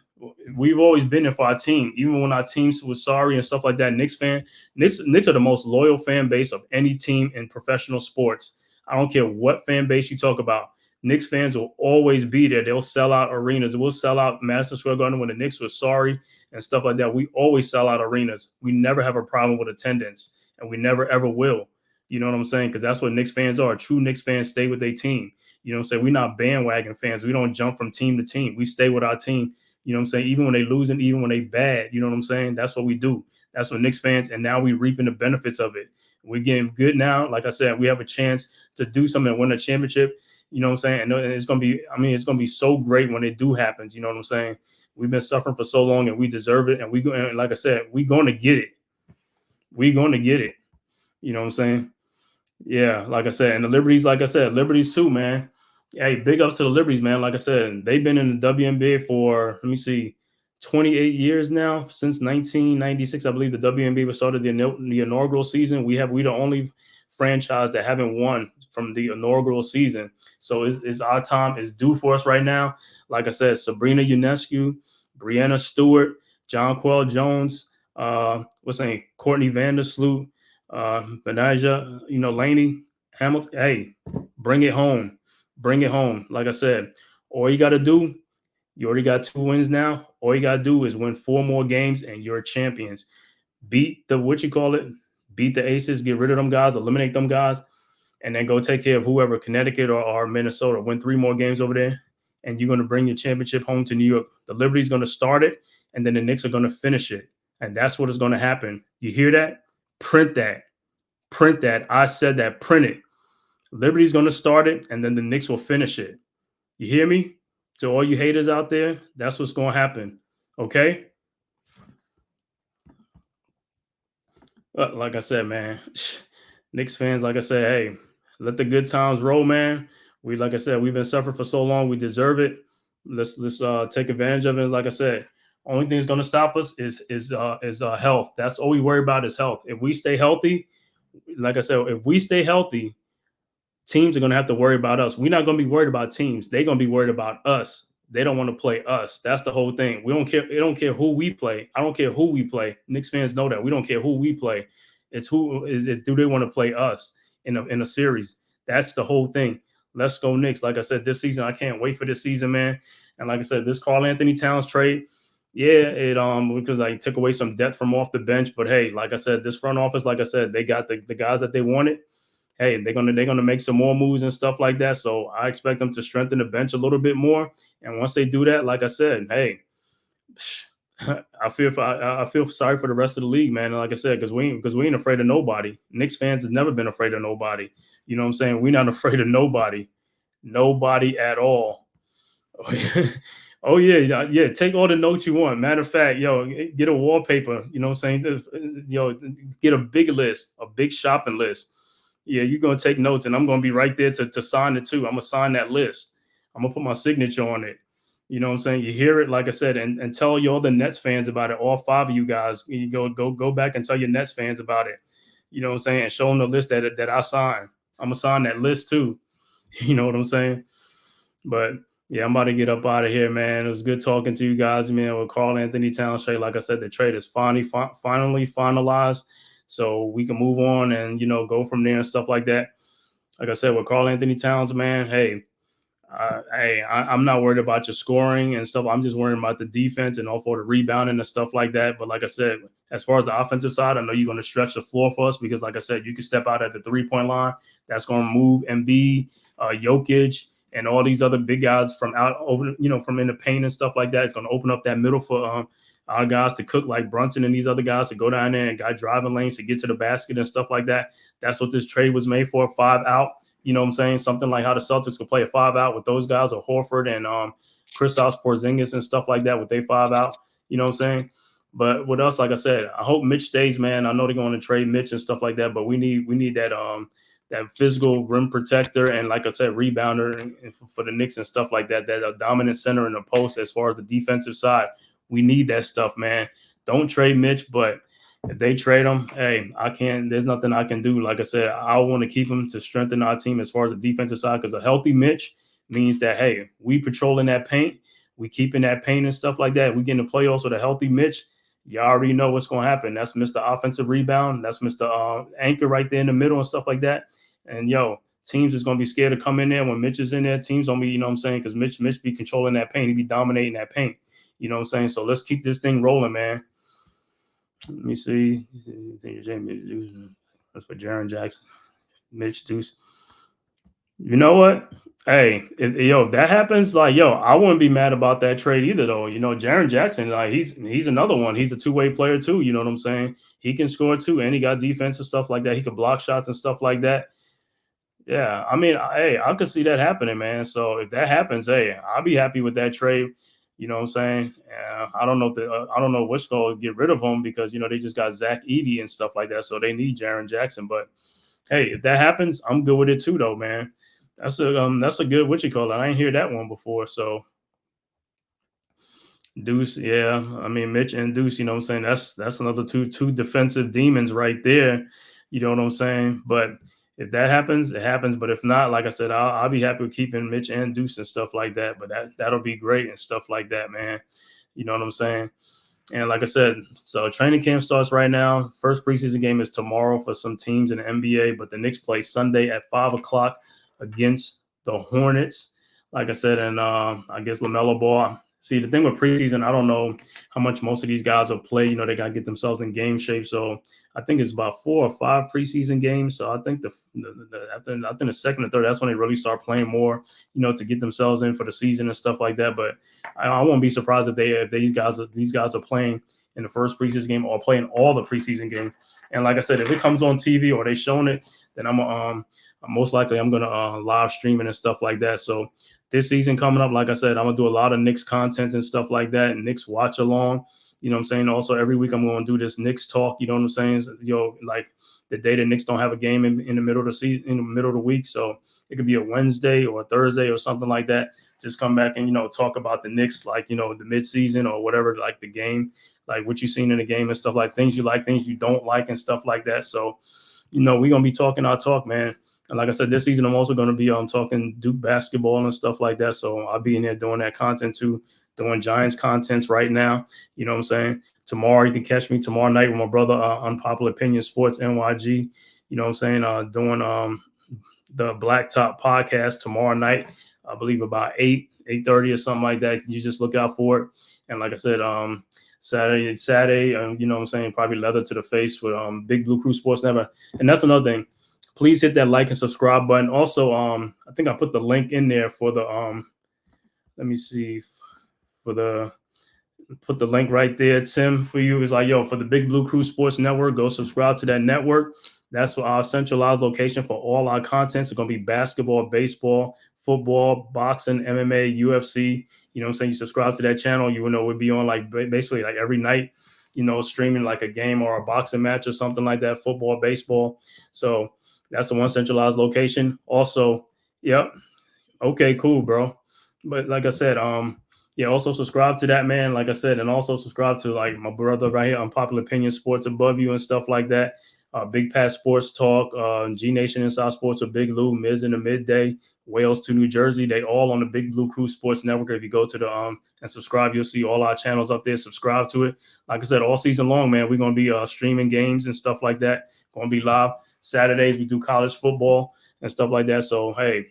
We've always been there for our team, even when our teams was sorry and stuff like that. Knicks are the most loyal fan base of any team in professional sports. I don't care what fan base you talk about. Knicks fans will always be there. They'll sell out arenas. We'll sell out Madison Square Garden when the Knicks were sorry and stuff like that. We always sell out arenas. We never have a problem with attendance, and we never ever will. You know what I'm saying? Because that's what Knicks fans are. True Knicks fans stay with their team. You know what I'm saying? We're not bandwagon fans. We don't jump from team to team. We stay with our team. You know what I'm saying? Even when they lose and even when they bad, you know what I'm saying? That's what we do. That's what Knicks fans, and now we reaping the benefits of it. We're getting good now. Like I said, we have a chance to do something and win a championship. You know what I'm saying? And it's going to be so great when it do happens. You know what I'm saying? We've been suffering for so long and we deserve it. And like I said, we're going to get it. We're going to get it. You know what I'm saying? Yeah, like I said, and the Liberties, like I said, Liberties too, man. Hey, big ups to the Liberties, man. Like I said, they've been in the WNBA for 28 years now. Since 1996, I believe the WNBA was started the inaugural season. We the only franchise that haven't won from the inaugural season. So it's our time. It's due for us right now. Like I said, Sabrina Ionescu, Brianna Stewart, Jonquel Jones, Courtney Vandersloot, Benaja, Laney Hamilton. Hey, bring it home. Bring it home. Like I said, all you got to do, you already got 2 wins now. All you got to do is win 4 more games and you're champions. Beat beat the Aces, get rid of them guys, eliminate them guys, and then go take care of whoever, Connecticut or Minnesota. Win 3 more games over there, and you're going to bring your championship home to New York. The Liberty's going to start it, and then the Knicks are going to finish it. And that's what is going to happen. You hear that? Print that. Print that. I said that. Print it. Liberty's going to start it, and then the Knicks will finish it. You hear me? To all you haters out there, that's what's going to happen. Okay? Like I said, man, Knicks fans, like I said, hey, let the good times roll, man. Like I said, we've been suffering for so long. We deserve it. Let's take advantage of it. Like I said, only thing that's going to stop us is health. That's all we worry about is health. If we stay healthy, like I said, if we stay healthy, teams are going to have to worry about us. We're not going to be worried about teams. They're going to be worried about us. They don't want to play us. That's the whole thing. We don't care. They don't care who we play. I don't care who we play. Knicks fans know that. We don't care who we play. It's do they want to play us in a series? That's the whole thing. Let's go Knicks. Like I said, this season, I can't wait for this season, man. And like I said, this Karl-Anthony Towns trade, yeah, because I took away some depth from off the bench. But hey, like I said, this front office, like I said, they got the guys that they wanted. Hey, they're gonna make some more moves and stuff like that. So I expect them to strengthen the bench a little bit more. And once they do that, like I said, hey, I feel sorry for the rest of the league, man. And like I said, because we ain't afraid of nobody. Knicks fans has never been afraid of nobody. You know what I'm saying? We're not afraid of nobody at all. Oh yeah. Take all the notes you want. Matter of fact, get a wallpaper. You know what I'm saying? Get a big list, a big shopping list. Yeah, you're going to take notes, and I'm going to be right there to sign it too. I'm going to sign that list. I'm going to put my signature on it. You know what I'm saying? You hear it, like I said, and tell all the Nets fans about it. All 5 of you guys, you go back and tell your Nets fans about it. You know what I'm saying? And show them the list that I signed. I'm going to sign that list too. You know what I'm saying? But yeah, I'm about to get up out of here, man. It was good talking to you guys, man, with Karl-Anthony Towns trade. Like I said, the trade is finally finalized. So we can move on and, go from there and stuff like that. like I said, with Karl Anthony Towns, man, hey, I'm not worried about your scoring and stuff. I'm just worried about the defense and all for the rebounding and stuff like that. But like I said, as far as the offensive side, I know you're going to stretch the floor for us because, like I said, you can step out at the 3-point line. That's going to move Embiid, Jokic, and all these other big guys from out over, from in the paint and stuff like that. It's going to open up that middle for our guys to cook like Brunson and these other guys to go down there and guy driving lanes to get to the basket and stuff like that. That's what this trade was made for, 5 out. You know what I'm saying? Something like how the Celtics could play a 5 out with those guys, or Horford and Kristaps Porzingis and stuff like that with they 5 out. You know what I'm saying? But with us, like I said, I hope Mitch stays, man. I know they're going to trade Mitch and stuff like that, but we need that physical rim protector and, like I said, rebounder for the Knicks and stuff like that. That a dominant center in the post as far as the defensive side. We need that stuff, man. Don't trade Mitch, but if they trade him, hey, I can't. There's nothing I can do. Like I said, I want to keep him to strengthen our team as far as the defensive side, because a healthy Mitch means that, hey, we patrolling that paint, we keeping that paint and stuff like that. We get in the playoffs with a healthy Mitch. You already know what's going to happen. That's Mr. Offensive Rebound. That's Mr. Anchor right there in the middle and stuff like that. And teams is going to be scared to come in there when Mitch is in there. Teams don't be, you know what I'm saying, because Mitch be controlling that paint. He be dominating that paint. You know what I'm saying? So let's keep this thing rolling, man. Let me see. That's for Jaren Jackson. Mitch Deuce. You know what? Hey, if that happens, like, I wouldn't be mad about that trade either, though. Jaren Jackson, like, he's another one. He's a two-way player, too. You know what I'm saying? He can score, too, and he got defense and stuff like that. He can block shots and stuff like that. Yeah, I mean, hey, I could see that happening, man. So if that happens, hey, I'll be happy with that trade. You know what I'm saying? I don't know if I don't know which going to get rid of him because they just got Zach Edey and stuff like that, so they need Jaren Jackson. But hey, if that happens, I'm good with it too, though, man. That's a good I ain't hear that one before. So Deuce, yeah, I mean Mitch and Deuce, you know what I'm saying? That's another two defensive demons right there. You know what I'm saying? But if that happens, it happens. But if not, like I said, I'll be happy with keeping Mitch and Deuce and stuff like that. But that'll be great and stuff like that, man. You know what I'm saying? And like I said, so training camp starts right now. First preseason game is tomorrow for some teams in the NBA, but the Knicks play Sunday at 5:00 against the Hornets. Like I said, and I guess LaMelo Ball. See, the thing with preseason, I don't know how much most of these guys will play. They got to get themselves in game shape. So I think it's about 4 or 5 preseason games. So I think after the second or third, that's when they really start playing more, to get themselves in for the season and stuff like that. But I won't be surprised if these guys are playing in the first preseason game or playing all the preseason games. And like I said, if it comes on TV or they showing it, then I'm most likely I'm gonna live stream it and stuff like that. So this season coming up, like I said, I'm gonna do a lot of Knicks content and stuff like that, and Knicks watch along. You know what I'm saying? Also, every week I'm going to do this Knicks talk. You know what I'm saying? Like the day the Knicks don't have a game in the middle of the season, in the middle of the week. So it could be a Wednesday or a Thursday or something like that. Just come back and, talk about the Knicks, like, the midseason or whatever, like the game, like what you've seen in the game and stuff, like things you like, things you don't like and stuff like that. So, we're going to be talking our talk, man. And like I said, this season I'm also going to be talking Duke basketball and stuff like that. So I'll be in there doing that content too, doing Giants contents right now. You know what I'm saying? Tomorrow, you can catch me tomorrow night with my brother, Unpopular Opinion Sports NYG. You know what I'm saying? Doing the Blacktop podcast tomorrow night, I believe about 8:30 or something like that. You just look out for it. And like I said, Saturday, you know what I'm saying? Probably leather to the face with Big Blue Crew Sports Network. And that's another thing. Please hit that like and subscribe button. Also, I think I put the link in there for the let me see, put the link right there, Tim, for you. Is like, for the Big Blue Crew Sports Network, go subscribe to that network. That's our centralized location for all our content. It's going to be basketball, baseball, football, boxing, MMA, UFC. You know what I'm saying? You subscribe to that channel, you will know we'll be on like basically like every night, streaming like a game or a boxing match or something like that, football, baseball. So that's the one centralized location. Also, yep. Okay, cool, bro. But like I said, also subscribe to that, man. Like I said, and also subscribe to like my brother right here on Popular Opinion Sports Above You and stuff like that. Big Pat Sports Talk, G Nation Inside Sports with Big Lou, Miz in the Midday, Wales to New Jersey. They all on the Big Blue Crew Sports Network. If you go to the and subscribe, you'll see all our channels up there. Subscribe to it. Like I said, all season long, man, we're gonna be streaming games and stuff like that. Gonna be live. Saturdays we do college football and stuff like that. So, hey,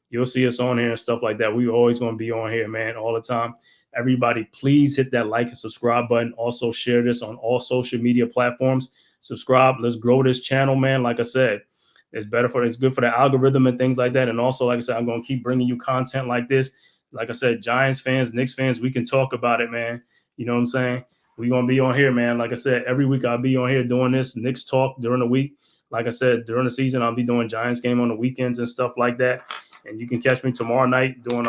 you'll see us on here and stuff like that. We always going to be on here, man, all the time. Everybody, please hit that like and subscribe button. Also share this on all social media platforms. Subscribe. Let's grow this channel, man. Like I said, it's good for the algorithm and things like that. And also, like I said, I'm going to keep bringing you content like this. Like I said, Giants fans, Knicks fans, we can talk about it, man. You know what I'm saying? We're going to be on here, man. Like I said, every week I'll be on here doing this Knicks talk during the week. Like I said, during the season, I'll be doing Giants game on the weekends and stuff like that. And you can catch me tomorrow night doing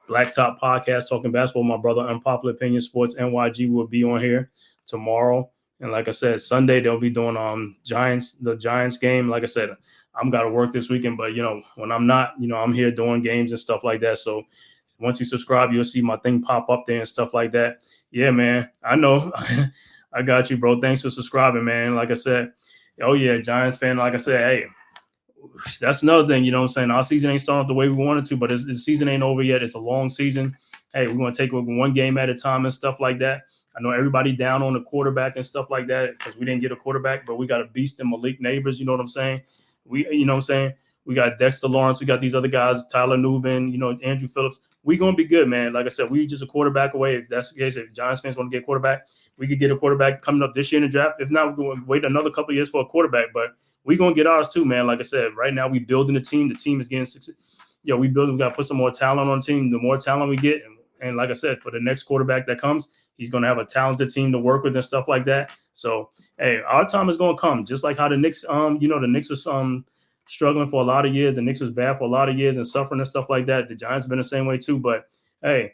Blacktop Podcast, talking basketball. My brother, Unpopular Opinion Sports NYG, will be on here tomorrow. And like I said, Sunday they'll be doing the Giants game. Like I said, I'm got to work this weekend, but when I'm not, I'm here doing games and stuff like that. So once you subscribe, you'll see my thing pop up there and stuff like that. Yeah, man, I know. I got you, bro. Thanks for subscribing, man. Like I said, oh yeah, Giants fan. Like I said, hey, that's another thing, you know what I'm saying? Our season ain't starting off the way we wanted to, but the season ain't over yet. It's a long season. Hey, we're going to take it one game at a time and stuff like that. I know everybody down on the quarterback and stuff like that because we didn't get a quarterback, but we got a beast in Malik Neighbors, you know what I'm saying? You know what I'm saying? We got Dexter Lawrence. We got these other guys, Tyler Nubin, Andrew Phillips. We're going to be good, man. Like I said, we just a quarterback away. If that's the case, if Giants fans want to get a quarterback, we could get a quarterback coming up this year in the draft. If not, we're going to wait another couple of years for a quarterback, but we're going to get ours too, man. Like I said, right now we building the team. The team is getting we got to put some more talent on the team. The more talent we get, and like I said, for the next quarterback that comes, he's going to have a talented team to work with and stuff like that. So, hey, our time is going to come. Just like how the Knicks, the Knicks was struggling for a lot of years. The Knicks was bad for a lot of years and suffering and stuff like that. The Giants been the same way too. But hey,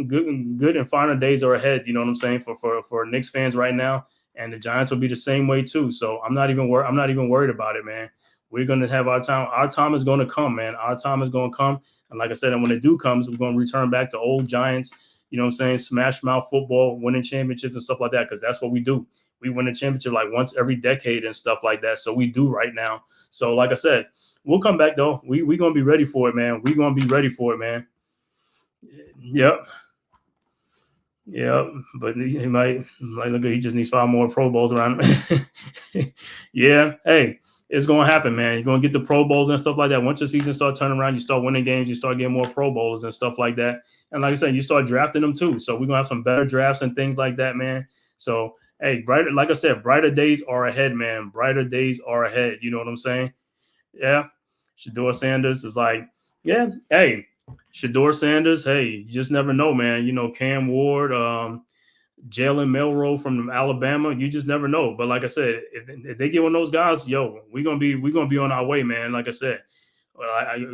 good and finer days are ahead. You know what I'm saying for Knicks fans right now. And the Giants will be the same way too. So I'm not even worried about it, man. We're gonna have our time. Our time is gonna come, man. Our time is gonna come. And like I said, and when it do comes, we're gonna return back to old Giants. You know what I'm saying? Smash mouth football, winning championships and stuff like that. Because that's what we do. We win a championship like once every decade and stuff like that. So we do right now. So like I said, we'll come back though. We gonna be ready for it, man. We gonna be ready for it, man. Yep. Yeah, but he might look at he just needs 5 more Pro Bowls around him. Yeah, hey, it's gonna happen, man. You're gonna get the Pro Bowls and stuff like that. Once the season starts turning around, you start winning games, you start getting more Pro Bowls and stuff like that. And like I said, you start drafting them too. So we're gonna have some better drafts and things like that, man. So hey, like I said, brighter days are ahead, man. Brighter days are ahead. You know what I'm saying? Yeah. Shedeur Sanders is like, yeah, hey. Shedeur Sanders, hey, you just never know, man. Cam Ward, Jalen Milroe from Alabama, you just never know. But like I said, if they get one of those guys, we're gonna be on our way, man. Like I said,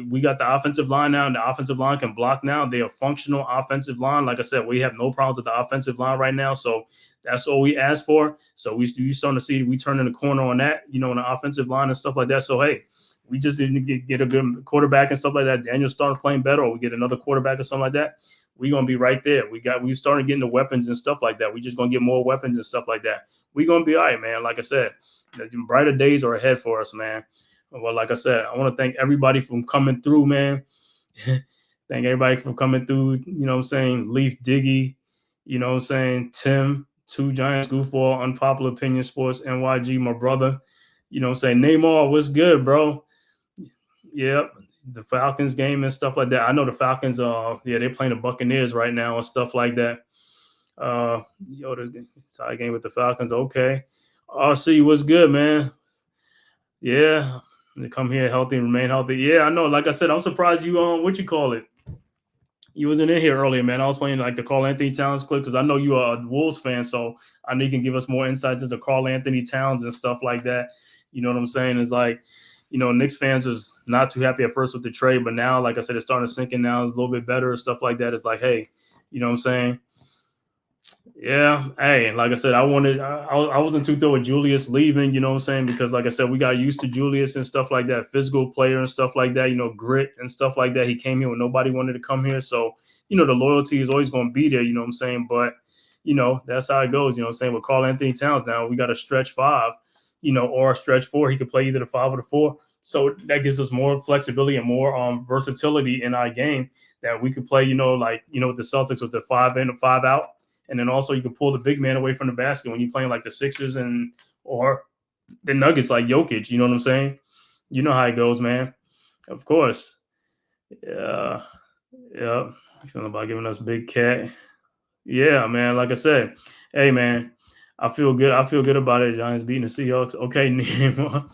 we got the offensive line now, and the offensive line can block now. They're a functional offensive line. Like I said, we have no problems with the offensive line right now. So that's all we ask for. So you starting to see we turning the corner on that, on the offensive line and stuff like that. So hey. We just didn't get a good quarterback and stuff like that. Daniel started playing better, or we get another quarterback or something like that. We're gonna be right there. We started getting the weapons and stuff like that. We just gonna get more weapons and stuff like that. We're gonna be all right, man. Like I said, the brighter days are ahead for us, man. Well, like I said, I want to thank everybody for coming through, man. Thank everybody for coming through. You know what I'm saying? Leaf Diggy, you know what I'm saying? Tim, Two Giants Goofball, Unpopular Opinion Sports, NYG, my brother. You know what I'm saying? Neymar, what's good, bro? Yep, the Falcons game and stuff like that. I know the Falcons, they're playing the Buccaneers right now and stuff like that. The side game with the Falcons. Okay. RC, what's good, man? Yeah, they come here healthy and remain healthy. Yeah, I know. Like I said, I'm surprised you you wasn't in here earlier, man. I was playing like the Carl Anthony Towns clip because I know you are a Wolves fan, so I know you can give us more insights into Carl Anthony Towns and stuff like that. You know what I'm saying? It's like, Knicks fans was not too happy at first with the trade, but now, like I said, it's starting to sink in now. It's a little bit better and stuff like that. It's like, hey, you know what I'm saying? Yeah. Hey, like I said, I wasn't too thrilled with Julius leaving, you know what I'm saying? Because like I said, we got used to Julius and stuff like that, physical player and stuff like that, grit and stuff like that. He came here when nobody wanted to come here. So, the loyalty is always going to be there, you know what I'm saying? But, that's how it goes, you know what I'm saying? With Carl Anthony Towns now, we got a stretch 5. Or a stretch 4. He could play either the 5 or the 4. So that gives us more flexibility and more versatility in our game that we could play, with the Celtics with the 5 in and 5 out. And then also you can pull the big man away from the basket when you're playing like the Sixers or the Nuggets like Jokic. You know what I'm saying? You know how it goes, man. Of course. Yeah. Yeah. Feeling about giving us big cat. Yeah, man. Like I said, hey, man, I feel good. I feel good about it. Giants beating the Seahawks. Okay, Nemo.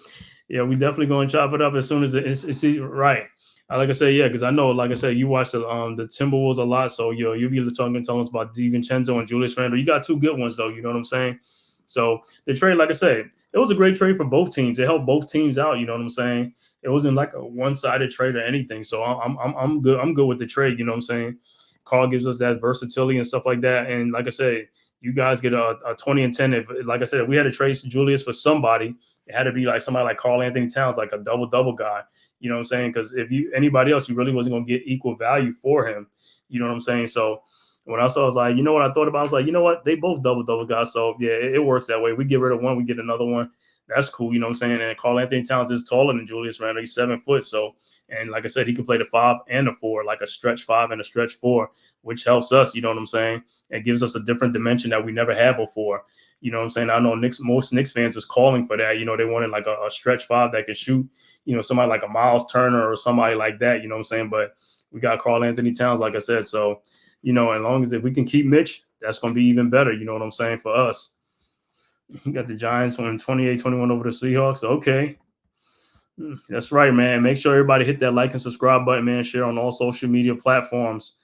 Yeah, we definitely going to chop it up as soon as it's right. Like I said, yeah, because I know, like I said, you watch the Timberwolves a lot, so you'll be telling us about DiVincenzo and Julius Randle. You got two good ones though. You know what I'm saying? So the trade, like I said, it was a great trade for both teams. It helped both teams out. You know what I'm saying? It wasn't like a one-sided trade or anything. So I'm good. I'm good with the trade. You know what I'm saying? Carl gives us that versatility and stuff like that. And like I said, you guys get a 20 and 10. If, like I said, if we had to trade Julius for somebody, it had to be like somebody like Carl Anthony Towns, like a double guy. You know what I'm saying? Because if you anybody else, you really wasn't gonna get equal value for him. You know what I'm saying? So when I saw, I was like, you know what I thought about? I was like, you know what? They both double guys. So yeah, it works that way. We get rid of one, we get another one. That's cool. You know what I'm saying? And Carl Anthony Towns is taller than Julius Randle. He's 7 foot. So, and like I said, he can play the 5 and the 4, like a stretch 5 and a stretch 4, which helps us. You know what I'm saying? It gives us a different dimension that we never had before. You know what I'm saying? I know most Knicks fans was calling for that. You know, they wanted like a stretch 5 that could shoot, you know, somebody like a Miles Turner or somebody like that. You know what I'm saying? But we got Carl Anthony Towns, like I said. So, you know, as long as if we can keep Mitch, that's going to be even better. You know what I'm saying? For us. You got the Giants winning 28-21 over the Seahawks. Okay. That's right, man. Make sure everybody hit that like and subscribe button, man. Share on all social media platforms.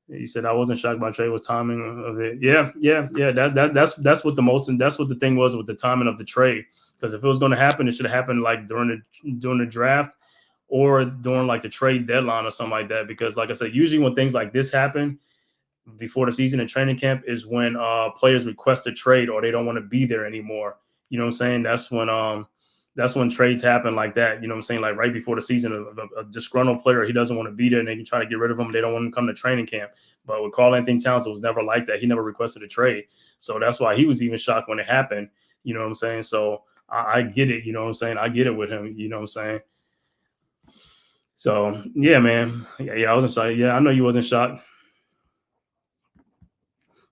He said I wasn't shocked by trade was timing of it. Yeah. That's what the most, and that's what the thing was with the timing of the trade. Because if it was going to happen, it should have happened like during the draft or during like the trade deadline or something like that. Because like I said, usually when things like this happen before the season and training camp is when players request a trade or they don't want to be there anymore. You know what I'm saying? That's when trades happen like that. You know what I'm saying? Like right before the season, a disgruntled player, he doesn't want to be there and they can try to get rid of him. They don't want to come to training camp. But with Carl Anthony Towns, it was never like that. He never requested a trade. So that's why he was even shocked when it happened. You know what I'm saying? So I get it. You know what I'm saying? I get it with him. You know what I'm saying? So yeah, man. Yeah, I wasn't shocked. Yeah, I know you wasn't shocked.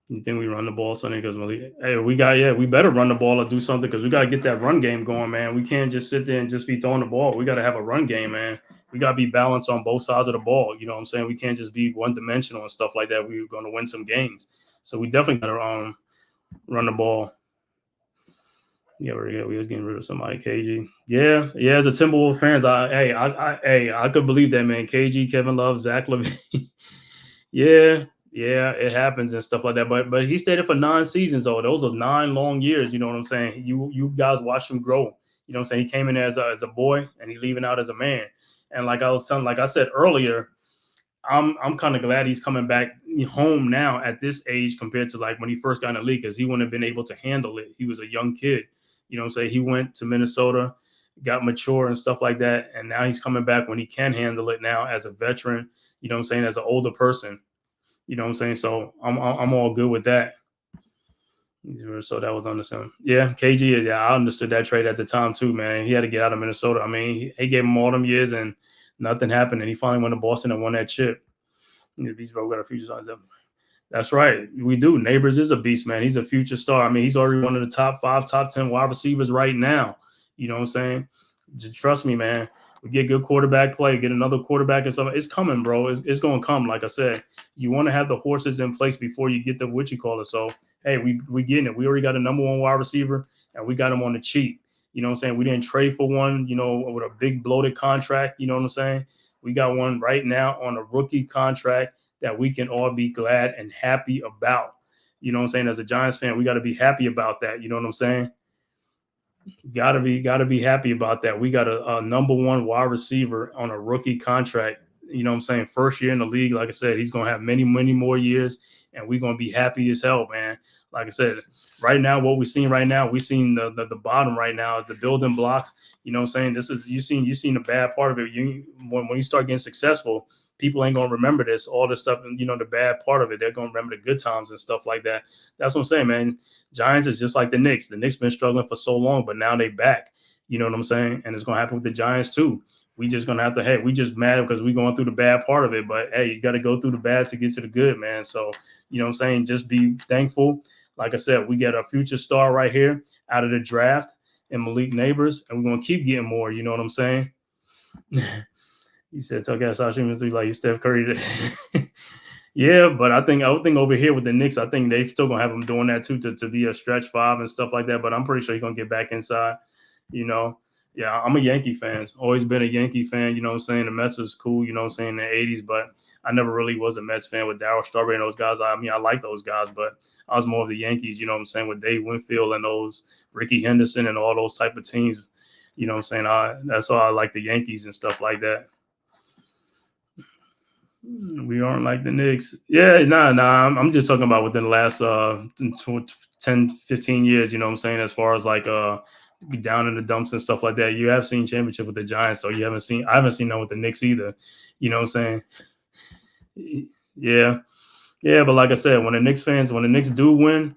You think we run the ball Sunday? Because we better run the ball or do something because we got to get that run game going, man. We can't just sit there and just be throwing the ball. We got to have a run game, man. We got to be balanced on both sides of the ball. You know what I'm saying? We can't just be one dimensional and stuff like that. We're going to win some games, so we definitely got to run the ball. Yeah, we was getting rid of somebody. KG, yeah. As a Timberwolves fans, I could believe that, man. KG, Kevin Love, Zach LaVine. Yeah, it happens and stuff like that. But he stayed there for 9 seasons, though. Those are 9 long years. You know what I'm saying? You guys watched him grow. You know what I'm saying? He came in as a boy and he leaving out as a man. And like I said earlier, I'm kind of glad he's coming back home now at this age compared to like when he first got in the league because he wouldn't have been able to handle it. He was a young kid. You know what I'm saying? He went to Minnesota, got mature and stuff like that. And now he's coming back when he can handle it now as a veteran, you know what I'm saying, as an older person. You know what I'm saying? So I'm all good with that. So that was understood. Yeah, KG. Yeah, I understood that trade at the time too, man. He had to get out of Minnesota. I mean, he gave him all them years and nothing happened, and he finally went to Boston and won that chip. These bro got a future signs up. That's right. We do. Neighbors is a beast, man. He's a future star. I mean, he's already one of the top 5, top 10 wide receivers right now. You know what I'm saying? Just trust me, man. We get good quarterback play, get another quarterback and something. It's coming, bro. It's going to come. Like I said, you want to have the horses in place before you get the what you call it. So, hey, we getting it. We already got a number 1 wide receiver, and we got him on the cheap. You know what I'm saying? We didn't trade for one, you know, with a big bloated contract. You know what I'm saying? We got one right now on a rookie contract that we can all be glad and happy about. You know what I'm saying? As a Giants fan, we got to be happy about that. You know what I'm saying? Gotta be happy about that. We got a number 1 wide receiver on a rookie contract. You know what I'm saying? First year in the league. Like I said, he's gonna have many more years, and we're gonna be happy as hell, man. Like I said, right now, what we're seeing right now, we're seeing the bottom right now, the building blocks. You know what I'm saying? This is you seen the bad part of it. When you start getting successful, people ain't gonna remember this, all this stuff, and you know, the bad part of it. They're gonna remember the good times and stuff like that. That's what I'm saying, man. Giants is just like the Knicks. The Knicks been struggling for so long, but now they back. You know what I'm saying? And it's gonna happen with the Giants too. We just gonna have to, hey, we just mad because we going through the bad part of it. But hey, you got to go through the bad to get to the good, man. So, you know what I'm saying? Just be thankful. Like I said, we get a future star right here out of the draft and Malik Neighbors, and we're gonna keep getting more. You know what I'm saying? He said, "Tuck out Sasha must be like Steph Curry." Yeah, but I think over here with the Knicks, I think they still gonna have him doing that too to be a stretch five and stuff like that. But I'm pretty sure he's gonna get back inside. You know, yeah, I'm a Yankee fan. Always been a Yankee fan. You know what I'm saying? The Mets was cool. You know what I'm saying, in the '80s, but I never really was a Mets fan with Darryl Strawberry and those guys. I mean, I like those guys, but I was more of the Yankees. You know what I'm saying, with Dave Winfield and those Ricky Henderson and all those type of teams. You know what I'm saying? That's why I like the Yankees and stuff like that. We aren't like the Knicks. Yeah, nah. I'm just talking about within the last 10, 15 years, you know what I'm saying, as far as like down in the dumps and stuff like that. You have seen championship with the Giants, so I haven't seen none with the Knicks either. You know what I'm saying? Yeah. Yeah, but like I said, when the Knicks do win,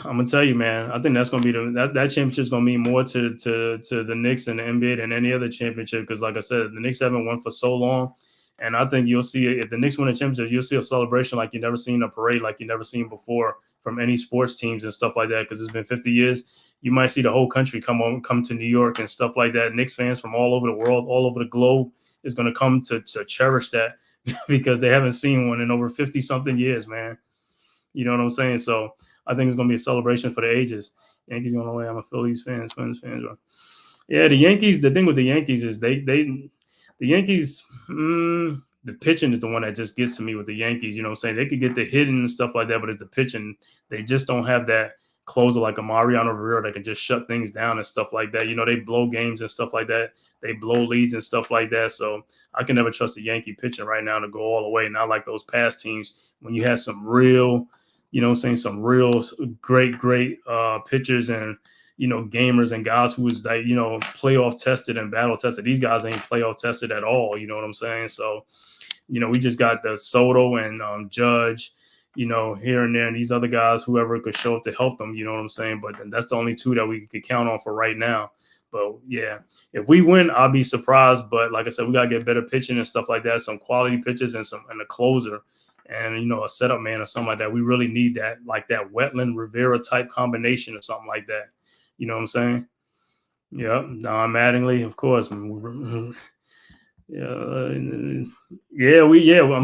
I'm gonna tell you, man, I think that's gonna be that championship is gonna mean more to the Knicks and the NBA than any other championship. Because like I said, the Knicks haven't won for so long. And I think you'll see, if the Knicks win a championship, you'll see a celebration like you've never seen, a parade like you've never seen before from any sports teams and stuff like that. Because it's been 50 years. You might see the whole country come to New York and stuff like that. Knicks fans from all over the world, all over the globe, is going to come to cherish that because they haven't seen one in over 50-something years, man. You know what I'm saying? So I think it's going to be a celebration for the ages. Yankees going away. I'm a Phillies fan, Twins fans. Yeah, the Yankees. The thing with the Yankees is the Yankees, the pitching is the one that just gets to me with the Yankees. You know what I'm saying? They could get the hitting and stuff like that, but it's the pitching. They just don't have that closer like a Mariano Rivera that can just shut things down and stuff like that. You know, they blow games and stuff like that. They blow leads and stuff like that. So I can never trust the Yankee pitching right now to go all the way. Not like those past teams when you had some real, you know what I'm saying, some real great pitchers and, you know, gamers and guys who was like, you know, playoff tested and battle tested. These guys ain't playoff tested at all. You know what I'm saying? So, you know, we just got the Soto and Judge, you know, here and there, and these other guys, whoever could show up to help them. You know what I'm saying? But that's the only two that we could count on for right now. But yeah, if we win, I'll be surprised. But like I said, we gotta get better pitching and stuff like that. Some quality pitches and a closer. And, you know, a setup man or something like that. We really need that, like that Wetland Rivera type combination or something like that. You know what I'm saying? Yep. Don Mattingly, of course. I'm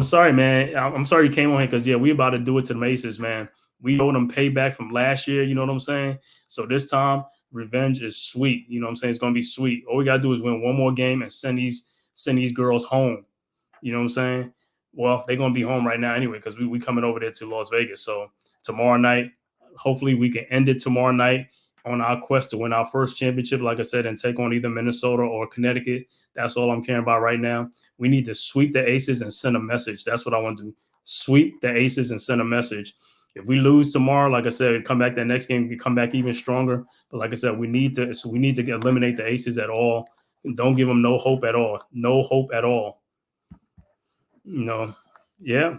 sorry, man. I'm sorry you came on here because, we about to do it to the Aces, man. We owe them payback from last year. You know what I'm saying? So this time, revenge is sweet. You know what I'm saying? It's going to be sweet. All we got to do is win one more game and send these girls home. You know what I'm saying? Well, they're going to be home right now anyway because we coming over there to Las Vegas. So tomorrow night, hopefully we can end it tomorrow night on our quest to win our first championship, like I said, and take on either Minnesota or Connecticut. That's all I'm caring about right now. We need to sweep the Aces and send a message. That's what I want to do. Sweep the Aces and send a message. If we lose tomorrow, like I said, come back that next game, we can come back even stronger. But like I said, we need to eliminate the Aces at all. And don't give them no hope at all. No hope at all. No. Yeah.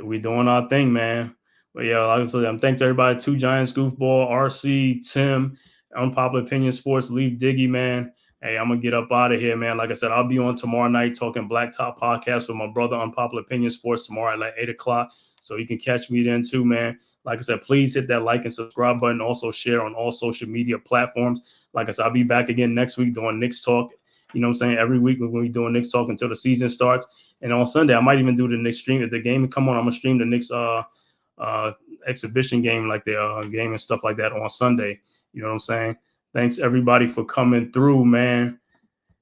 We doing our thing, man. But yeah, like I said, thanks everybody. Two Giants, Goofball, RC, Tim, Unpopular Opinion Sports, Leaf Diggy, man. Hey, I'm gonna get up out of here, man. Like I said, I'll be on tomorrow night talking Blacktop Podcast with my brother, Unpopular Opinion Sports, tomorrow at like 8:00. So you can catch me then too, man. Like I said, please hit that like and subscribe button. Also share on all social media platforms. Like I said, I'll be back again next week doing Knicks Talk. You know what I'm saying? Every week we're going to be doing Knicks Talk until the season starts. And on Sunday, I might even do the Knicks stream. If the game come on, I'm going to stream the Knicks exhibition game, like the game and stuff like that on Sunday. You know what I'm saying? Thanks, everybody, for coming through, man.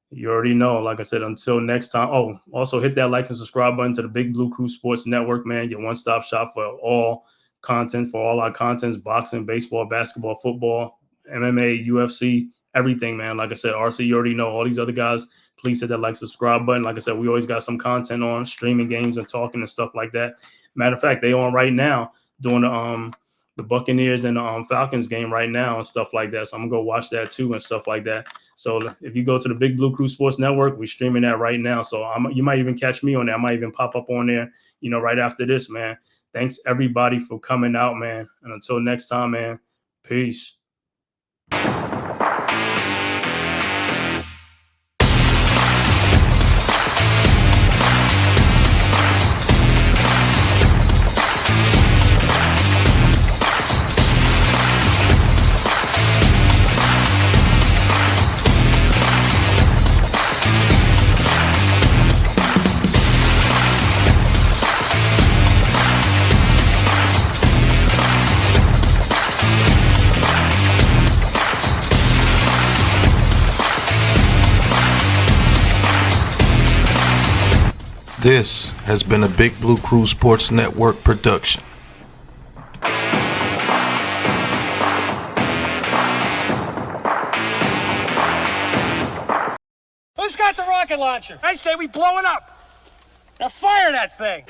You already know. Like I said, until next time. Oh, also hit that like and subscribe button to the Big Blue Crew Sports Network, man. Your one-stop shop for all content, for all our contents, boxing, baseball, basketball, football, MMA, UFC, everything, man. Like I said, RC, you already know. All these other guys, please hit that like, subscribe button. Like I said, we always got some content on, streaming games and talking and stuff like that. Matter of fact, they on right now doing the Buccaneers and the Falcons game right now and stuff like that. So I'm going to go watch that too and stuff like that. So if you go to the Big Blue Crew Sports Network, we're streaming that right now. So you might even catch me on there. I might even pop up on there, you know, right after this, man. Thanks, everybody, for coming out, man. And until next time, man, peace. This has been a Big Blue Crew Sports Network production. Who's got the rocket launcher? I say we blow it up. Now fire that thing.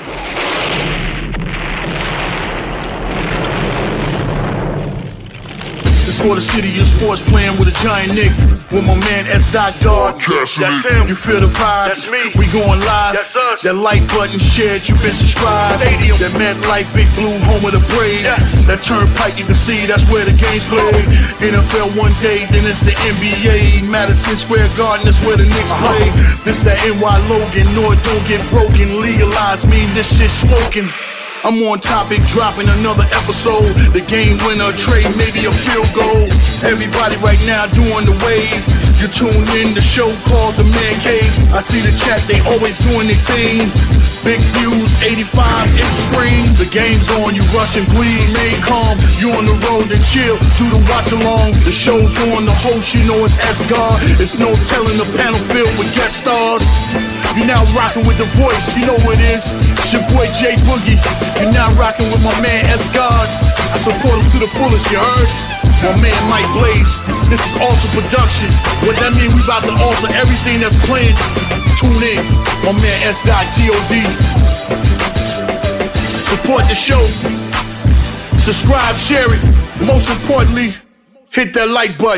It's for the city of sports, playing with a giant Nick. With my man S. Guard. That's him. You feel the vibe? That's me. We going live. That's us. That like button shared, you been subscribed. Stadium. That MetLife Big Blue, home of the Braves. Yeah. That turnpike, you can see that's where the game's played. NFL one day, then it's the NBA. Madison Square Garden, that's where the Knicks play. This that NY Logan, North don't get broken. Legalized mean this shit smoking. I'm on topic, dropping another episode. The game winner, trade, maybe a field goal. Everybody right now doing the wave. You tune in, the show called TheMan-Cave. I see the chat, they always doing their thing. Big views, 85-inch screen. The game's on, you rushing, please. Stay calm, you on the road and chill. Do the watch along. The show's on, the host, you know it's S-God. It's no telling the panel filled with guest stars. You're now rocking with the voice, you know what it is. It's your boy J Boogie. You're now rocking with my man S-God. I support him to the fullest, you heard? My man Mike Blaze. This is Alter Production. What that mean? We about to alter everything that's playing. Tune in. My man S.God. Support the show. Subscribe, share it. Most importantly, hit that like button.